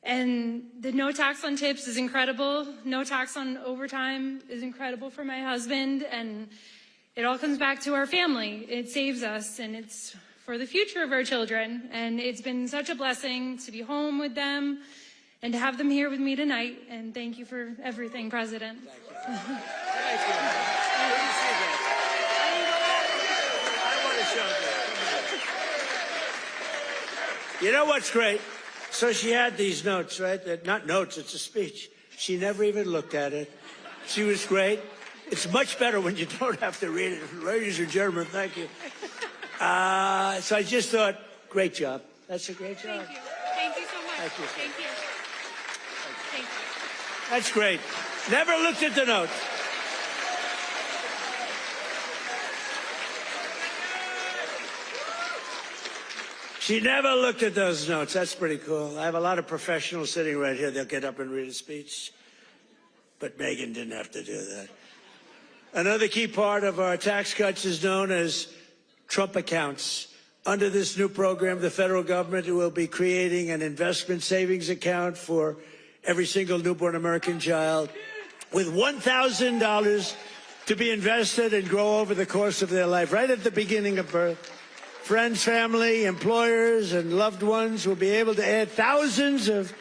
And the no tax on tips is incredible. No tax on overtime is incredible for my husband. And it all comes back to our family. It saves us, and it's for the future of our children. And it's been such a blessing to be home with them and to have them here with me tonight. And thank you for everything, President. Thank you. Thank you. Where do you see that? I want to show that. You know what's great? So she had these notes, right? Not notes, it's a speech. She never even looked at it. She was great. It's much better when you don't have to read it. Ladies and gentlemen, thank you. So I just thought, great job. That's a great job. Thank you. Thank you so much. Thank you. Thank you. Thank you. That's great. Never looked at the notes. She never looked at those notes. That's pretty cool. I have a lot of professionals sitting right here. They'll get up and read a speech. But Megan didn't have to do that. Another key part of our tax cuts is known as Trump accounts. Under this new program, the federal government will be creating an investment savings account for every single newborn American child with $1,000 to be invested and grow over the course of their life, right at the beginning of birth. Friends, family, employers, and loved ones will be able to add thousands of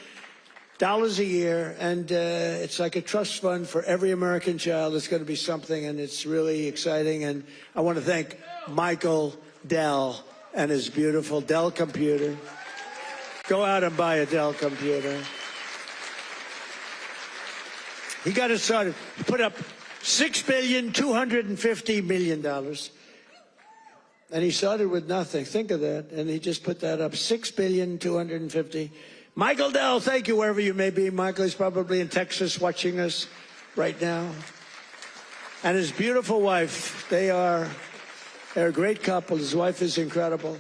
dollars a year, and it's like a trust fund for every American child. It's going to be something, and it's really exciting. And I want to thank Michael Dell and his beautiful Dell computer. Go out and buy a Dell computer. He got it started. He put up $6.25 billion. And he started with nothing. Think of that. And he just put that up. $6.25 Michael Dell, thank you wherever you may be. Michael is probably in Texas watching us right now. And his beautiful wife, they're a great couple. His wife is incredible.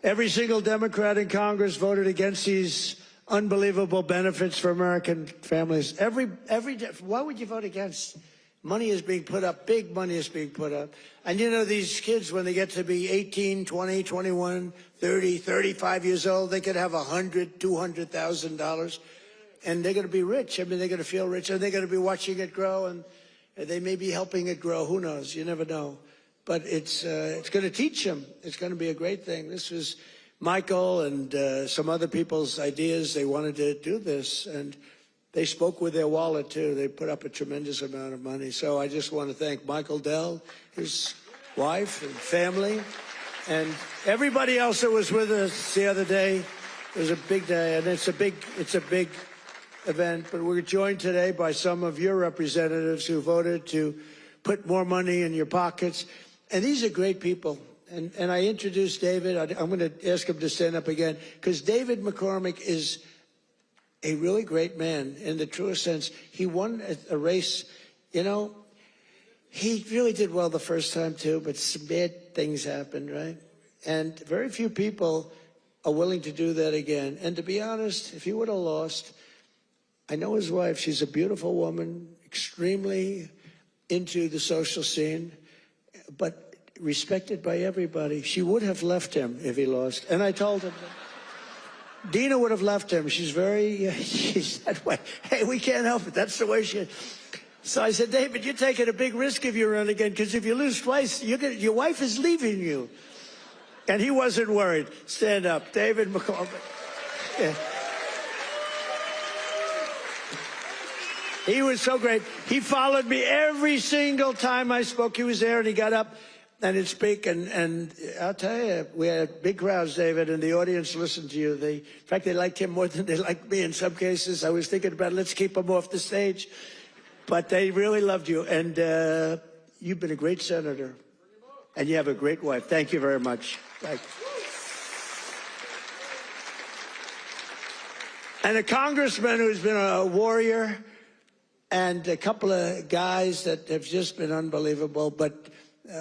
Every single Democrat in Congress voted against these unbelievable benefits for American families. Why would you vote against? Money is being put up. Big money is being put up. And you know, these kids, when they get to be 18, 20, 21, 30, 35 years old, they could have $100,000, $200,000, and they're going to be rich. I mean, they're going to feel rich, and they're going to be watching it grow, and they may be helping it grow. Who knows? You never know. But it's going to teach them. It's going to be a great thing. This was Michael and some other people's ideas. They wanted to do this, and they spoke with their wallet, too. They put up a tremendous amount of money. So I just want to thank Michael Dell, his wife and family, and everybody else that was with us the other day. It was a big day, and it's a big event. But we're joined today by some of your representatives who voted to put more money in your pockets. And these are great people. And I introduced David. I'm going to ask him to stand up again, because David McCormick is a really great man in the truest sense. He won a race. You know, he really did well the first time, too, but some bad things happened, right? And very few people are willing to do that again. And to be honest, if he would have lost, I know his wife. She's a beautiful woman, extremely into the social scene, but respected by everybody. She would have left him if he lost. And I told him that. Dina would have left him. She's that way. Hey, we can't help it. That's the way she is. So I said, David, you're taking a big risk if you run again, because if you lose twice, your wife is leaving you. And he wasn't worried. Stand up. David McCormick. Yeah. He was so great. He followed me every single time I spoke. He was there, and he got up and he'd speak. And I'll tell you, we had big crowds, David, and the audience listened to you. In fact, they liked him more than they liked me in some cases. I was thinking about, let's keep him off the stage. But they really loved you. And you've been a great senator. And you have a great wife. Thank you very much. Thank you. And a congressman who's been a warrior, and a couple of guys that have just been unbelievable. But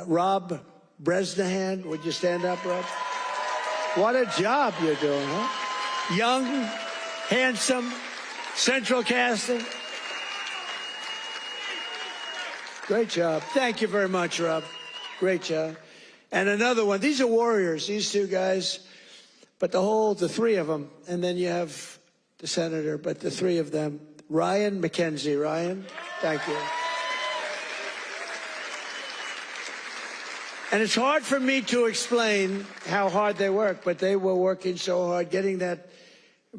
Rob Bresnahan, would you stand up, Rob? What a job you're doing, huh? Young, handsome, central casting. Great job. Thank you very much, Rob. Great job. And another one. These are warriors, these two guys. But the three of them. And then you have the senator, but the three of them. Ryan McKenzie. Ryan, thank you. And it's hard for me to explain how hard they work, but they were working so hard getting that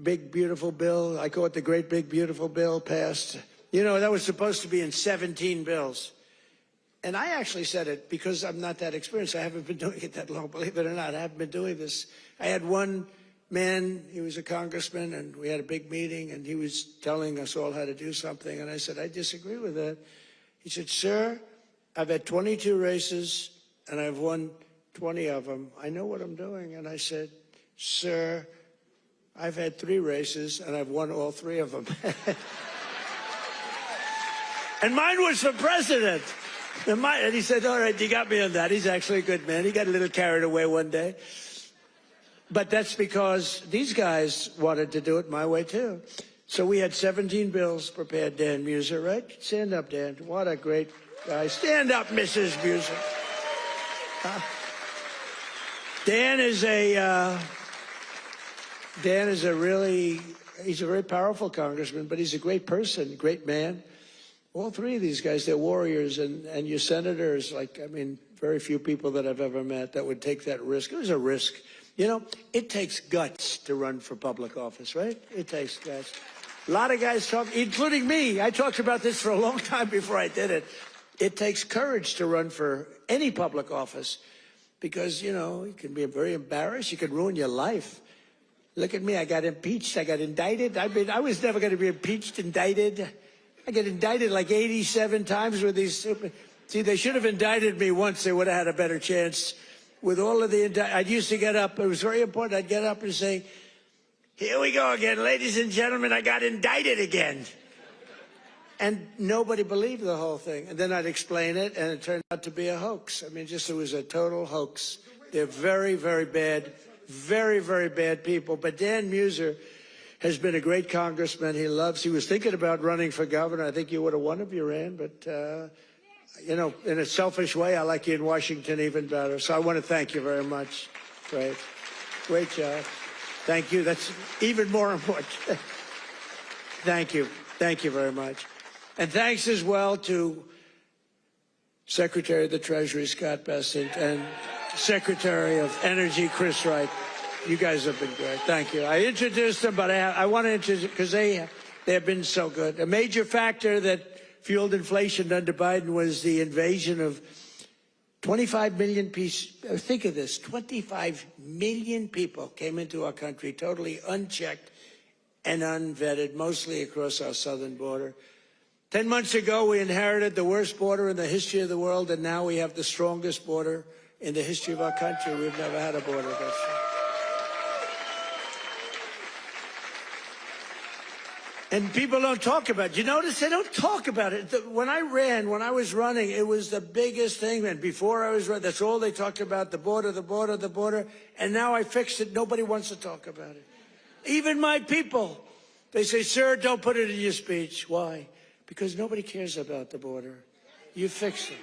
big, beautiful bill. I call it the great, big, beautiful bill passed. You know, that was supposed to be in 17 bills. And I actually said it because I'm not that experienced. I haven't been doing it that long, believe it or not. I haven't been doing this. I had one man, he was a congressman, and we had a big meeting, and he was telling us all how to do something. And I said, I disagree with that. He said, sir, I've had 22 races, and I've won 20 of them. I know what I'm doing. And I said, sir, I've had 3 races, and I've won all 3 of them. And mine was for president. And he said, all right, you got me on that. He's actually a good man. He got a little carried away one day. But that's because these guys wanted to do it my way, too. So we had 17 bills prepared, Dan Muser, right? Stand up, Dan. What a great guy. Stand up, Mrs. Muser. Dan is he's a very powerful congressman, but he's a great person, great man. All 3 of these guys, they're warriors, and your senators, very few people that I've ever met that would take that risk. It was a risk. You know, it takes guts to run for public office, right? It takes guts. A lot of guys talk, including me. I talked about this for a long time before I did it. It takes courage to run for any public office because, you know, you can be very embarrassed. You can ruin your life. Look at me. I got impeached. I got indicted. I was never going to be impeached, indicted. I get indicted like 87 times with these stupid. See, they should have indicted me once. They would have had a better chance. With all of the I'd used to get up. It was very important. I'd get up and say, here we go again. Ladies and gentlemen, I got indicted again. And nobody believed the whole thing. And then I'd explain it, and it turned out to be a hoax. I mean, it was a total hoax. They're very, very bad, very, very bad people. But Dan Muser has been a great congressman. He was thinking about running for governor. I think you would have won if you ran. But, you know, in a selfish way, I like you in Washington even better. So I want to thank you very much. Great. Great job. Thank you. That's even more important. Thank you. Thank you very much. And thanks as well to Secretary of the Treasury, Scott Bessent, and Secretary of Energy, Chris Wright. You guys have been great. Thank you. I introduced them, but I want to introduce because they have been so good. A major factor that fueled inflation under Biden was the invasion of 25 million people. Think of this. 25 million people came into our country totally unchecked and unvetted, mostly across our southern border. 10 months ago, we inherited the worst border in the history of the world, and now we have the strongest border in the history of our country. We've never had a border this strong. And people don't talk about it. You notice they don't talk about it. When I was running, it was the biggest thing. And before I was running, that's all they talked about, the border, the border, the border. And now I fixed it. Nobody wants to talk about it. Even my people. They say, sir, don't put it in your speech. Why? Because nobody cares about the border. You fix it.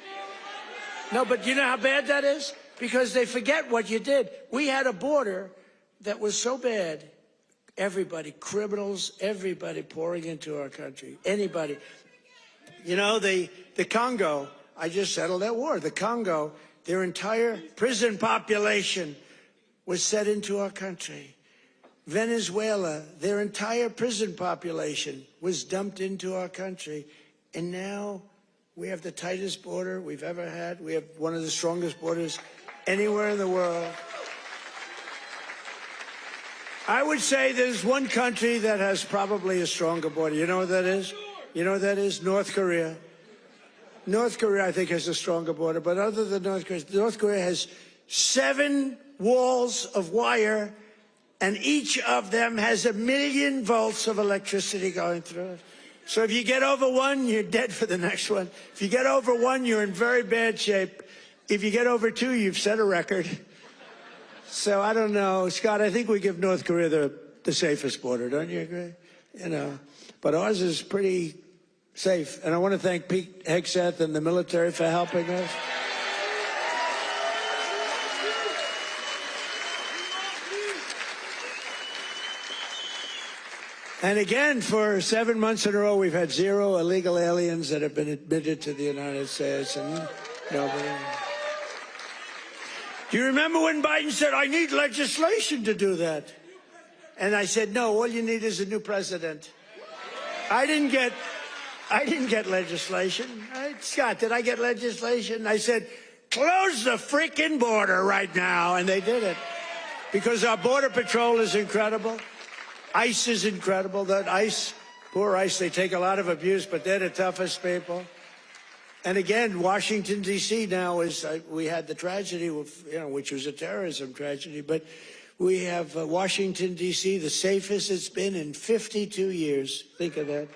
No, but you know how bad that is? Because they forget what you did. We had a border that was so bad. Everybody, criminals, everybody pouring into our country. Anybody. You know, the Congo, I just settled that war. The Congo, their entire prison population was set into our country. Venezuela, their entire prison population was dumped into our country. And now we have the tightest border we've ever had. We have one of the strongest borders anywhere in the world. I would say there's one country that has probably a stronger border. You know what that is? You know what that is? North Korea. North Korea, I think, has a stronger border. But other than North Korea has 7 walls of wire, and each of them has 1 million volts of electricity going through it. So if you get over one, you're dead for the next one. If you get over one, you're in very bad shape. If you get over 2, you've set a record. So I don't know, Scott, I think we give North Korea the safest border, don't you agree? You know, but ours is pretty safe. And I want to thank Pete Hegseth and the military for helping us. And again, for 7 months in a row, we've had 0 illegal aliens that have been admitted to the United States. And nobody. Do you remember when Biden said, I need legislation to do that? And I said, no, all you need is a new president. I didn't get legislation. Scott, did I get legislation? I said, close the freaking border right now. And they did it. Because our Border Patrol is incredible. ICE is incredible. That ICE, poor ICE, they take a lot of abuse, but they're the toughest people. And again, Washington, D.C. now is, we had the tragedy, which was a terrorism tragedy, but we have Washington, D.C., the safest it's been in 52 years. Think of that.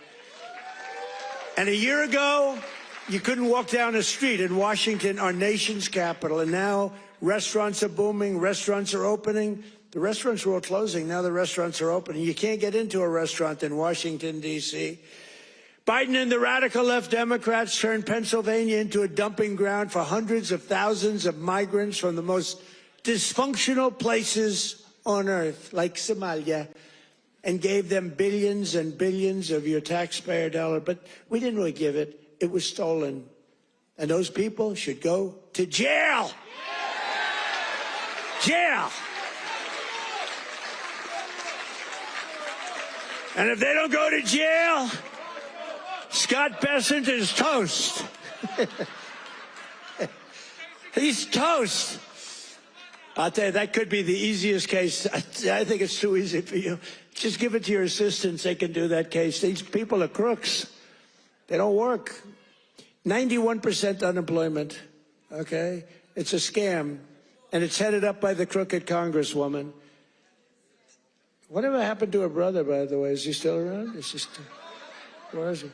And a year ago, you couldn't walk down a street in Washington, our nation's capital, and now restaurants are booming, restaurants are opening. The restaurants were all closing. Now the restaurants are opening. You can't get into a restaurant in Washington, D.C. Biden and the radical left Democrats turned Pennsylvania into a dumping ground for hundreds of thousands of migrants from the most dysfunctional places on earth, like Somalia, and gave them billions and billions of your taxpayer dollar. But we didn't really give it. It was stolen. And those people should go to jail. Jail. And if they don't go to jail, Scott Bessent is toast. He's toast. I'll tell you, that could be the easiest case. I think it's too easy for you. Just give it to your assistants. They can do that case. These people are crooks. They don't work. 91% unemployment, okay? It's a scam, and it's headed up by the crooked Congresswoman. Whatever happened to her brother, by the way? Is he still around? Where is he?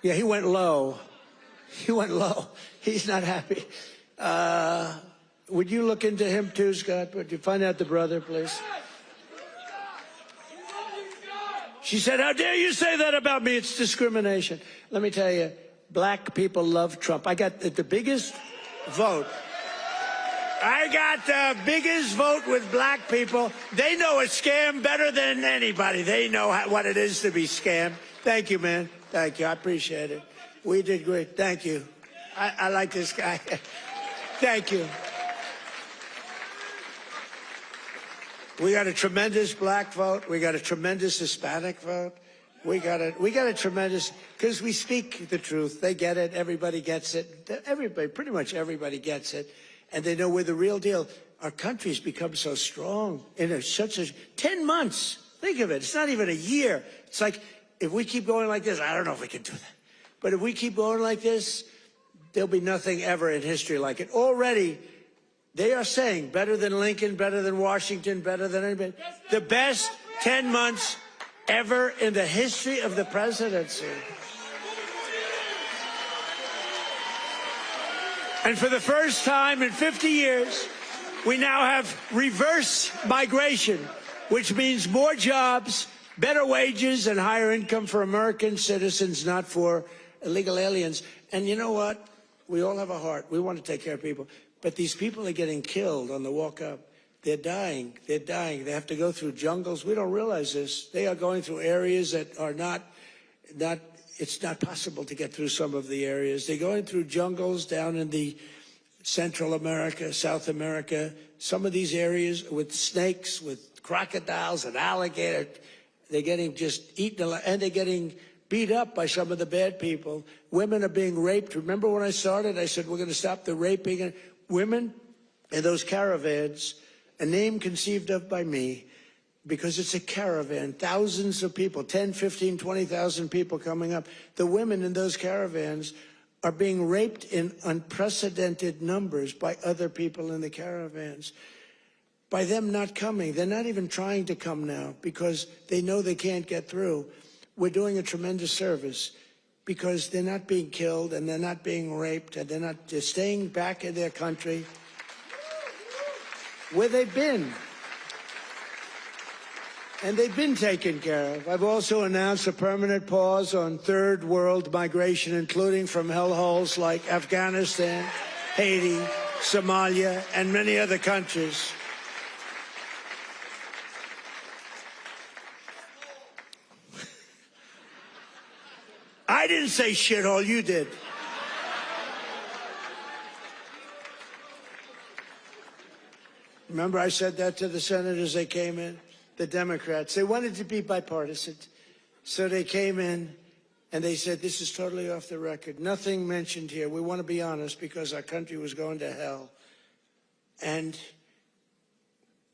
Yeah, he went low. He went low. He's not happy. Would you look into him too, Scott? Would you find out the brother, please? She said, how dare you say that about me? It's discrimination. Let me tell you, black people love Trump. I got the biggest vote. I got the biggest vote with black people. They know a scam better than anybody. They know what it is to be scammed. Thank you, man. Thank you. I appreciate it. We did great. Thank you. I like this guy. Thank you. We got a tremendous black vote. We got a tremendous Hispanic vote. We got a tremendous, because we speak the truth. They get it. Everybody gets it. Everybody, pretty much everybody gets it. And they know we're the real deal. Our country's become so strong in such a 10 months. Think of it. It's not even a year. It's like, if we keep going like this, I don't know if we can do that. But if we keep going like this, there'll be nothing ever in history like it. Already, they are saying better than Lincoln, better than Washington, better than anybody. The best 10 months ever in the history of the presidency. And for the first time in 50 years, we now have reverse migration, which means more jobs, better wages, and higher income for American citizens, not for illegal aliens. And you know what? We all have a heart. We want to take care of people. But these people are getting killed on the walk up. They're dying. They're dying. They have to go through jungles. We don't realize this. They are going through areas that are not it's not possible to get through some of the areas. They're going through jungles down in the Central America, South America, some of these areas with snakes, with crocodiles and alligators. They're getting just eaten, and they're getting beat up by some of the bad people. Women are being raped. Remember when I started, I said we're going to stop the raping of women in those caravans, a name conceived of by me, because it's a caravan, thousands of people, 10, 15, 20,000 people coming up. The women in those caravans are being raped in unprecedented numbers by other people in the caravans. By them not coming, they're not even trying to come now because they know they can't get through. We're doing a tremendous service because they're not being killed and they're not being raped and they're not just staying back in their country where they've been. And they've been taken care of. I've also announced a permanent pause on third world migration, including from hellholes like Afghanistan, Haiti, Somalia, and many other countries. I didn't say shithole, you did. Remember I said that to the senators, they came in, the Democrats. They wanted to be bipartisan. So they came in and they said, this is totally off the record. Nothing mentioned here. We want to be honest because our country was going to hell. And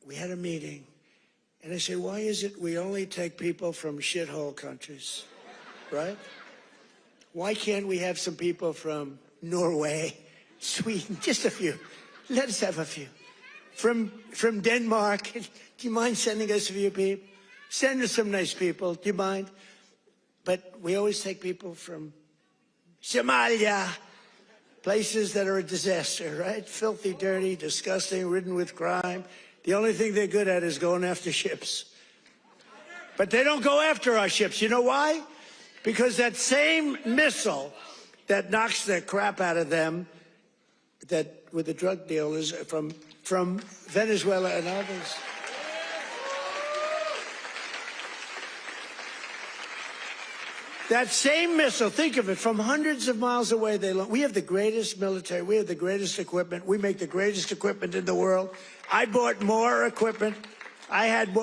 we had a meeting. And I said, why is it we only take people from shithole countries, right? Why can't we have some people from Norway, Sweden, just a few? Let us have a few. From Denmark, do you mind sending us a few people? Send us some nice people, do you mind? But we always take people from Somalia, places that are a disaster, right? Filthy, dirty, disgusting, ridden with crime. The only thing they're good at is going after ships. But they don't go after our ships. You know why? Because that same missile that knocks the crap out of them, that with the drug dealers from Venezuela and others. That same missile, think of it, from hundreds of miles away, we have the greatest military, we have the greatest equipment, we make the greatest equipment in the world. I bought more equipment.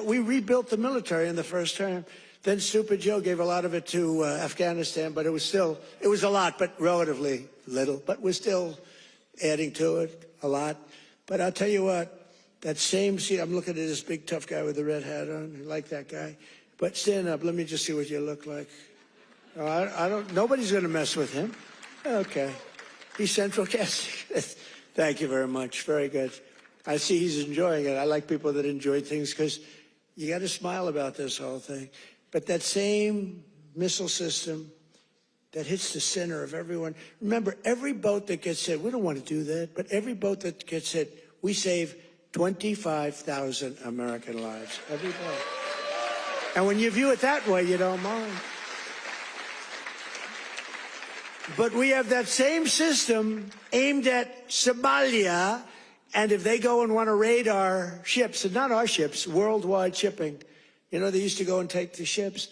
We rebuilt the military in the first term. Then Stupid Joe gave a lot of it to Afghanistan, but it was a lot, but relatively little. But we're still adding to it a lot. But I'll tell you what, that same, I'm looking at this big tough guy with the red hat on. I like that guy. But stand up, let me just see what you look like. Oh, nobody's going to mess with him. Okay. He's central casting. Thank you very much. Very good. I see he's enjoying it. I like people that enjoy things because you got to smile about this whole thing. But that same missile system that hits the center of everyone. Remember, every boat that gets hit, we don't want to do that, but every boat that gets hit, we save 25,000 American lives. Every boat. And when you view it that way, you don't mind. But we have that same system aimed at Somalia, and if they go and want to raid our ships, and not our ships, worldwide shipping, you know, they used to go and take the ships.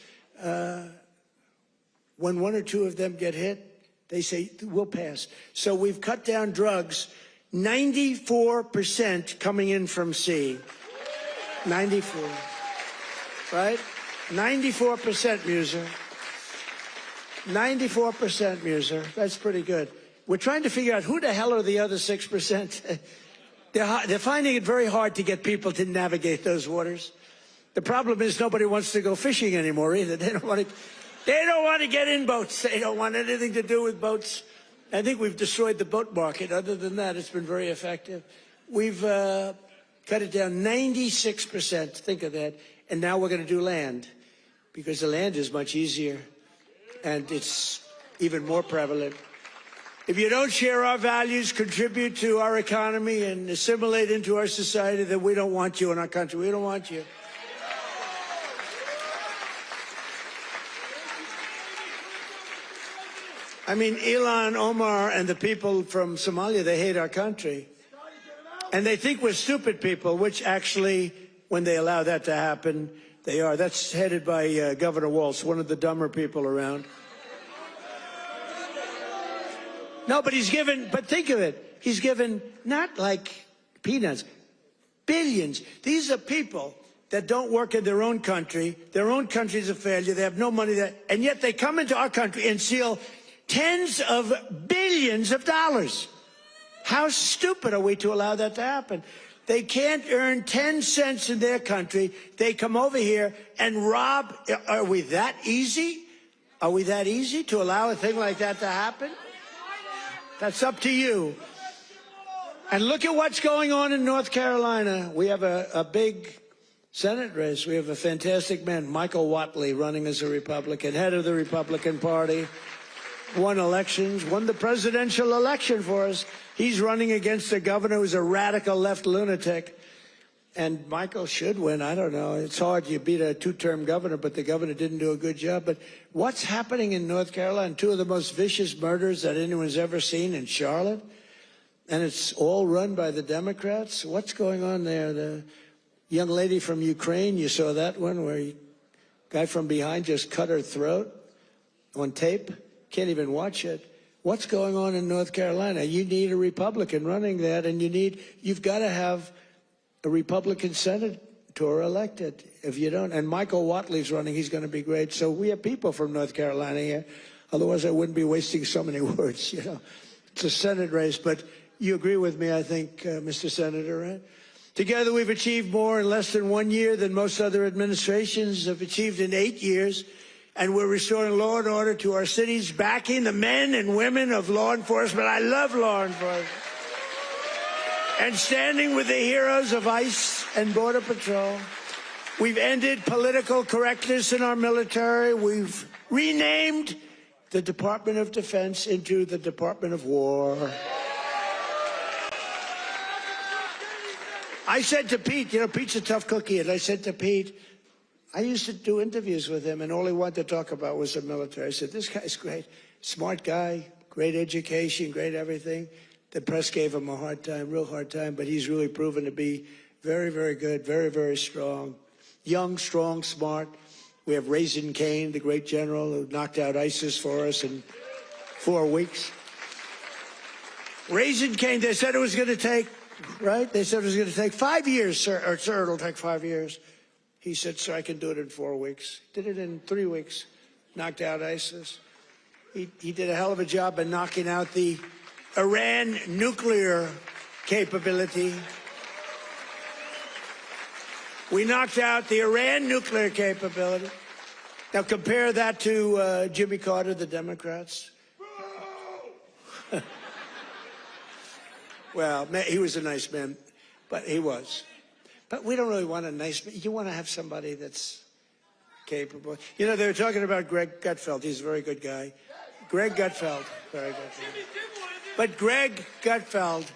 When one or two of them get hit, they say, we'll pass. So we've cut down drugs, 94% coming in from sea. 94, right? 94%, Muser. 94%, Muser. That's pretty good. We're trying to figure out who the hell are the other 6%. They're finding it very hard to get people to navigate those waters. The problem is nobody wants to go fishing anymore either. They don't want to get in boats. They don't want anything to do with boats. I think we've destroyed the boat market. Other than that, it's been very effective. We've cut it down 96%. Think of that. And now we're going to do land because the land is much easier and it's even more prevalent. If you don't share our values, contribute to our economy, and assimilate into our society, then we don't want you in our country. We don't want you. I mean, Ilhan Omar and the people from Somalia, they hate our country. And they think we're stupid people, which actually, when they allow that to happen, they are. That's headed by Governor Walz, one of the dumber people around. No, but but think of it. He's given not like peanuts, billions. These are people that don't work in their own country. Their own country's a failure. They have no money there. And yet they come into our country and steal tens of billions of dollars. How stupid are we to allow that to happen? They can't earn 10 cents in their country. They come over here and rob. Are we that easy? Are we that easy to allow a thing like that to happen? That's up to you. And look at what's going on in North Carolina. We have a big Senate race. We have a fantastic man, Michael Whatley, running as a Republican, head of the Republican Party. Won elections, won the presidential election for us. He's running against a governor who's a radical left lunatic. And Michael should win. I don't know. It's hard. You beat a two-term governor, but the governor didn't do a good job. But what's happening in North Carolina? Two of the most vicious murders that anyone's ever seen in Charlotte. And it's all run by the Democrats. What's going on there? The young lady from Ukraine, you saw that one where a guy from behind just cut her throat on tape. Can't even watch it. What's going on in North Carolina? You need a Republican running that, and you've got to have a Republican senator elected. If you don't, and Michael Watley's running, he's going to be great. So we have people from North Carolina here. Otherwise, I wouldn't be wasting so many words, you know. It's a Senate race, but you agree with me, I think, Mr. Senator, right? Together, we've achieved more in less than 1 year than most other administrations have achieved in 8 years. And we're restoring law and order to our cities, backing the men and women of law enforcement. I love law enforcement. And standing with the heroes of ICE and Border Patrol. We've ended political correctness in our military. We've renamed the Department of Defense into the Department of War. I said to Pete, you know, Pete's a tough cookie, and I said to Pete, I used to do interviews with him, and all he wanted to talk about was the military. I said, this guy's great, smart guy, great education, great everything. The press gave him a hard time, real hard time, but he's really proven to be very, very good, very, very strong. Young, strong, smart. We have Raisin Cain, the great general who knocked out ISIS for us in 4 weeks. Raisin Cain, they said it was going to take, right? They said it was going to take 5 years, sir, or sir, it'll take 5 years. He said, sir, I can do it in 4 weeks. Did it in 3 weeks, knocked out ISIS. He did a hell of a job in knocking out the Iran nuclear capability. We knocked out the Iran nuclear capability. Now compare that to Jimmy Carter, the Democrats. Well, he was a nice man, but he was. But we don't really want a nice man. You want to have somebody that's capable. You know, they were talking about Greg Gutfeld. He's a very good guy. Greg Gutfeld, very good. But Greg Gutfeld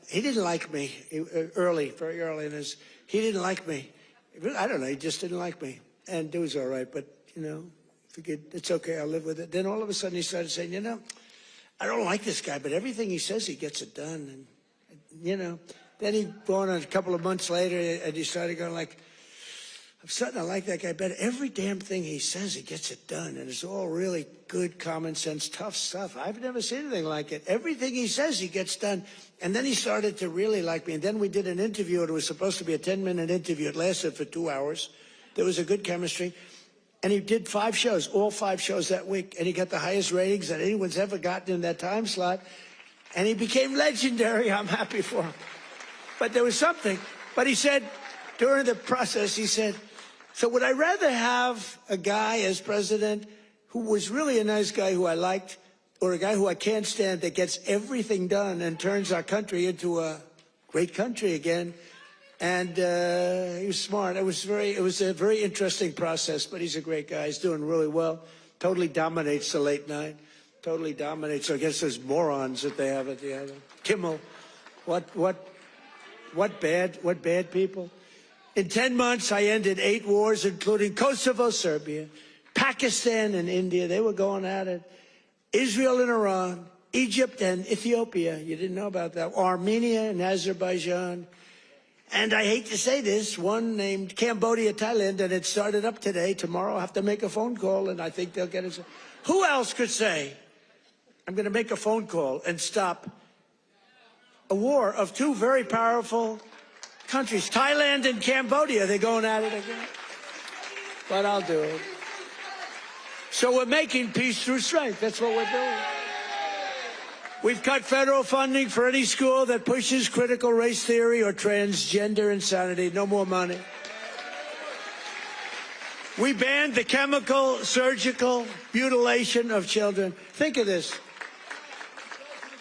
he didn't like me very early in his, he didn't like me. I don't know, he just didn't like me. And it was all right, but, you know, figured it's okay, I'll live with it. Then all of a sudden he started saying, you know, I don't like this guy, but everything he says, he gets it done. And, you know, then he gone a couple of months later and he started going like, I'm starting to like that guy better. Every damn thing he says, he gets it done. And it's all really good, common sense, tough stuff. I've never seen anything like it. Everything he says, he gets done. And then he started to really like me. And then we did an interview. It was supposed to be a 10-minute interview. It lasted for 2 hours. There was a good chemistry. And he did 5 shows, all 5 shows that week. And he got the highest ratings that anyone's ever gotten in that time slot. And he became legendary. I'm happy for him. But there was something. But he said, during the process, he said, so would I rather have a guy as president who was really a nice guy who I liked, or a guy who I can't stand that gets everything done and turns our country into a great country again? And he was smart. It was a very interesting process, but he's a great guy. He's doing really well. Totally dominates the late night. Totally dominates against those morons that they have at the end. Kimmel, what bad people. In 10 months, I ended 8 wars, including Kosovo, Serbia, Pakistan and India. They were going at it. Israel and Iran, Egypt and Ethiopia. You didn't know about that. Armenia and Azerbaijan. And I hate to say this, one named Cambodia, Thailand, and it started up today. Tomorrow I'll have to make a phone call, and I think they'll get it. Who else could say, I'm going to make a phone call and stop a war of 2 very powerful countries, Thailand and Cambodia? They're going at it again. But I'll do it. So we're making peace through strength. That's what we're doing. We've cut federal funding for any school that pushes critical race theory or transgender insanity. No more money. We banned the chemical, surgical mutilation of children. Think of this.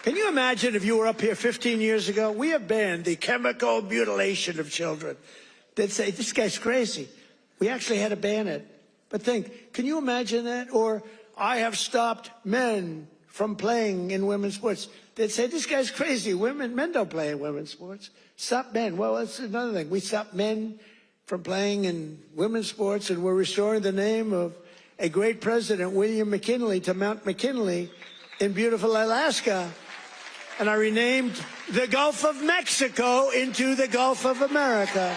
Can you imagine if you were up here 15 years ago? We have banned the chemical mutilation of children. They'd say, this guy's crazy. We actually had to ban it. But think, can you imagine that? Or, I have stopped men from playing in women's sports. They'd say, this guy's crazy. Men don't play in women's sports. Stop men. Well, that's another thing. We stopped men from playing in women's sports, and we're restoring the name of a great president, William McKinley, to Mount McKinley in beautiful Alaska. And I renamed the Gulf of Mexico into the Gulf of America.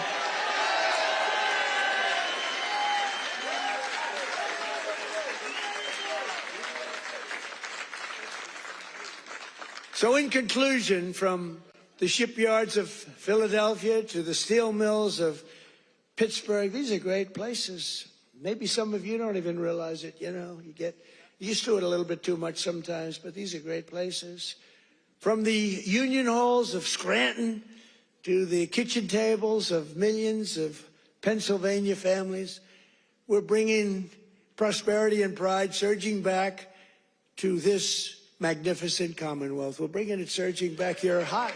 So in conclusion, from the shipyards of Philadelphia to the steel mills of Pittsburgh, these are great places. Maybe some of you don't even realize it, you know. You get used to it a little bit too much sometimes, but these are great places. From the union halls of Scranton to the kitchen tables of millions of Pennsylvania families, we're bringing prosperity and pride surging back to this magnificent Commonwealth. We're bringing it surging back here hot.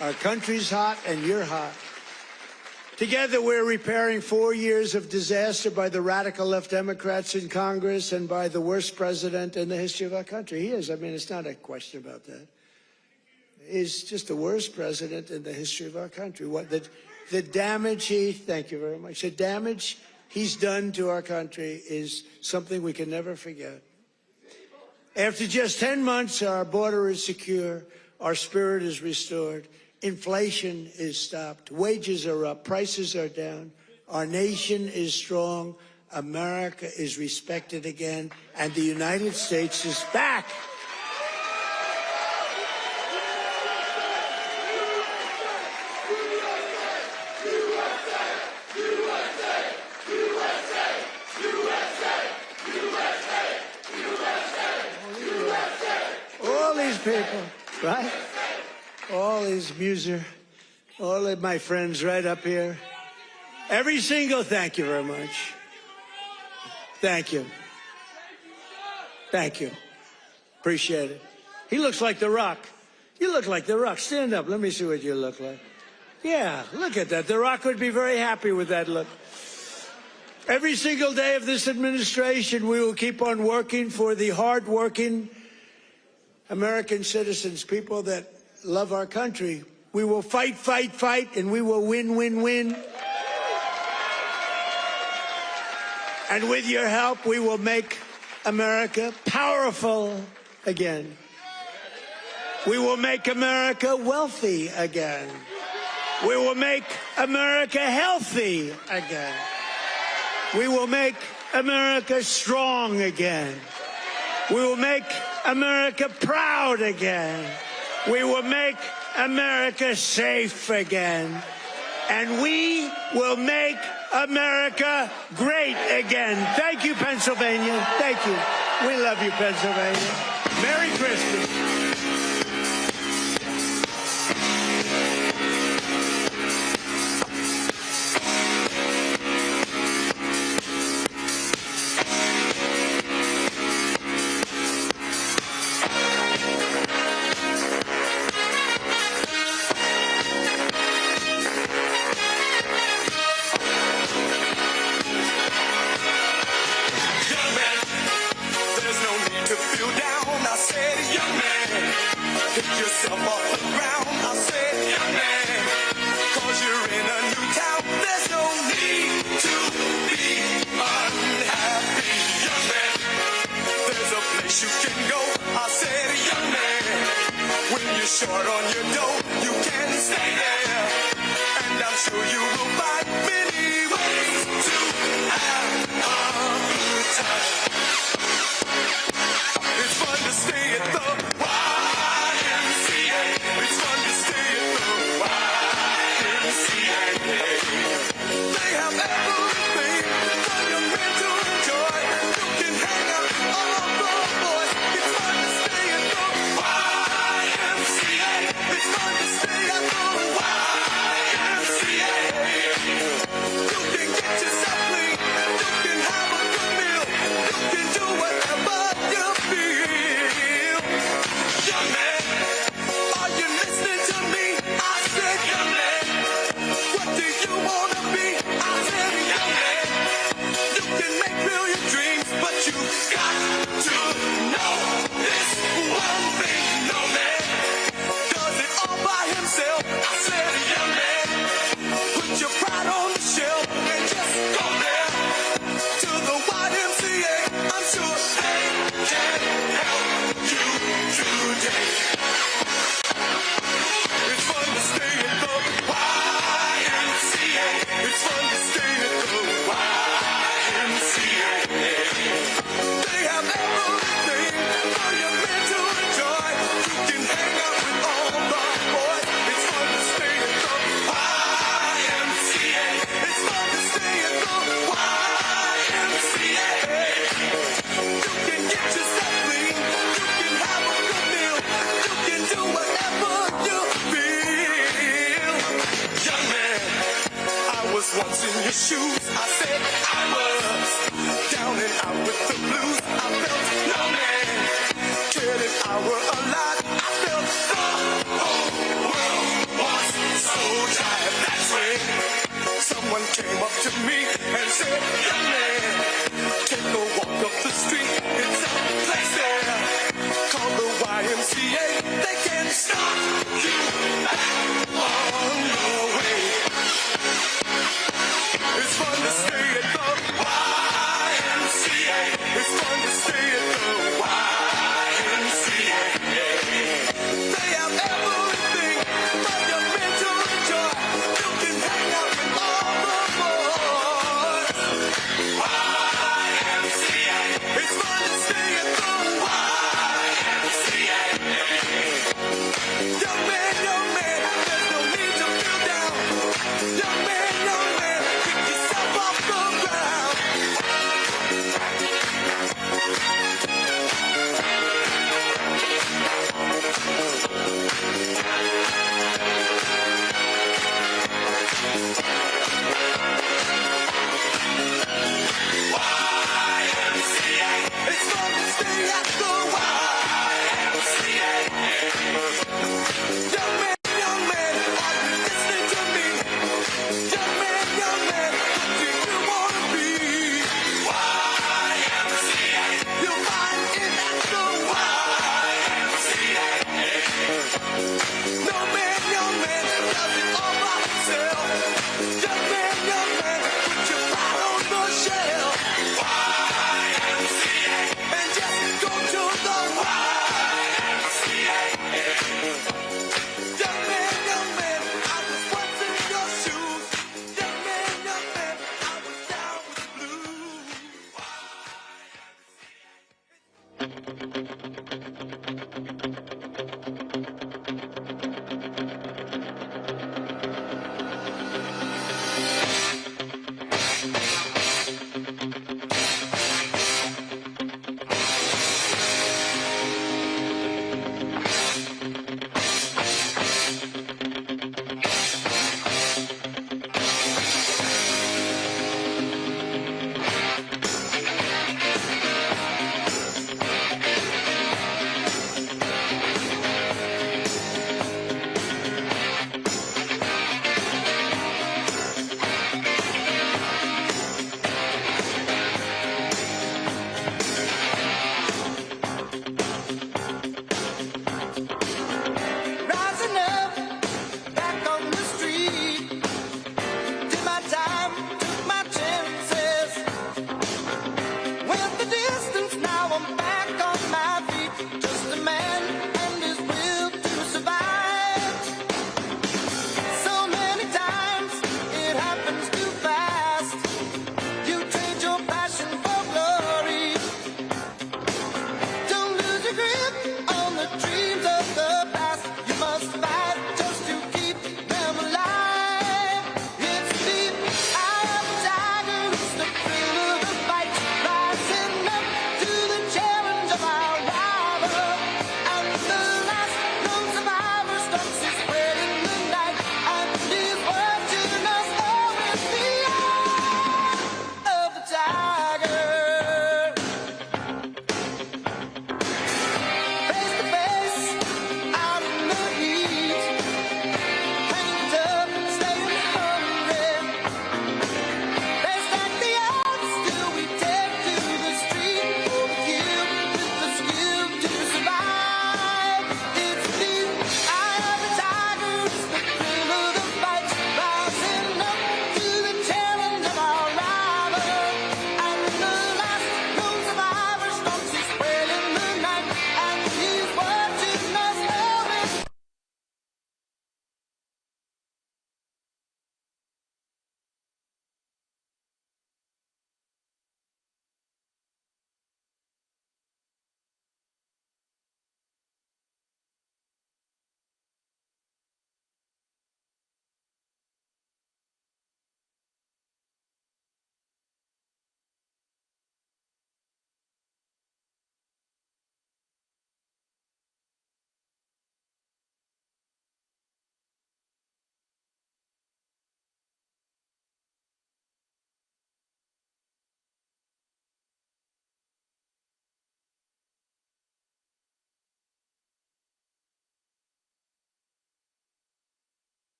Our country's hot and you're hot. Together we're repairing 4 years of disaster by the radical left Democrats in Congress and by the worst president in the history of our country. He is. I mean, it's not a question about that. He's just the worst president in the history of our country. What the damage thank you very much. The damage he's done to our country is something we can never forget. After just 10 months, our border is secure, our spirit is restored, inflation is stopped, wages are up, prices are down, our nation is strong, America is respected again, and the United States is back. People, right? All these all of my friends right up here. Every single, thank you very much. Thank you. Thank you. Appreciate it. He looks like The Rock. You look like The Rock. Stand up. Let me see what you look like. Yeah, look at that. The Rock would be very happy with that look. Every single day of this administration, we will keep on working for the hard-working American citizens, people that love our country. We will fight, fight, fight, and we will win, win, win. And with your help, we will make America powerful again. We will make America wealthy again. We will make America healthy again. We will make America strong again. We will make America proud again. We will make America safe again. And we will make America great again. Thank you, Pennsylvania. Thank you. We love you, Pennsylvania. Merry Christmas. Short on your dough, you can stay there, and I'm sure you will find me.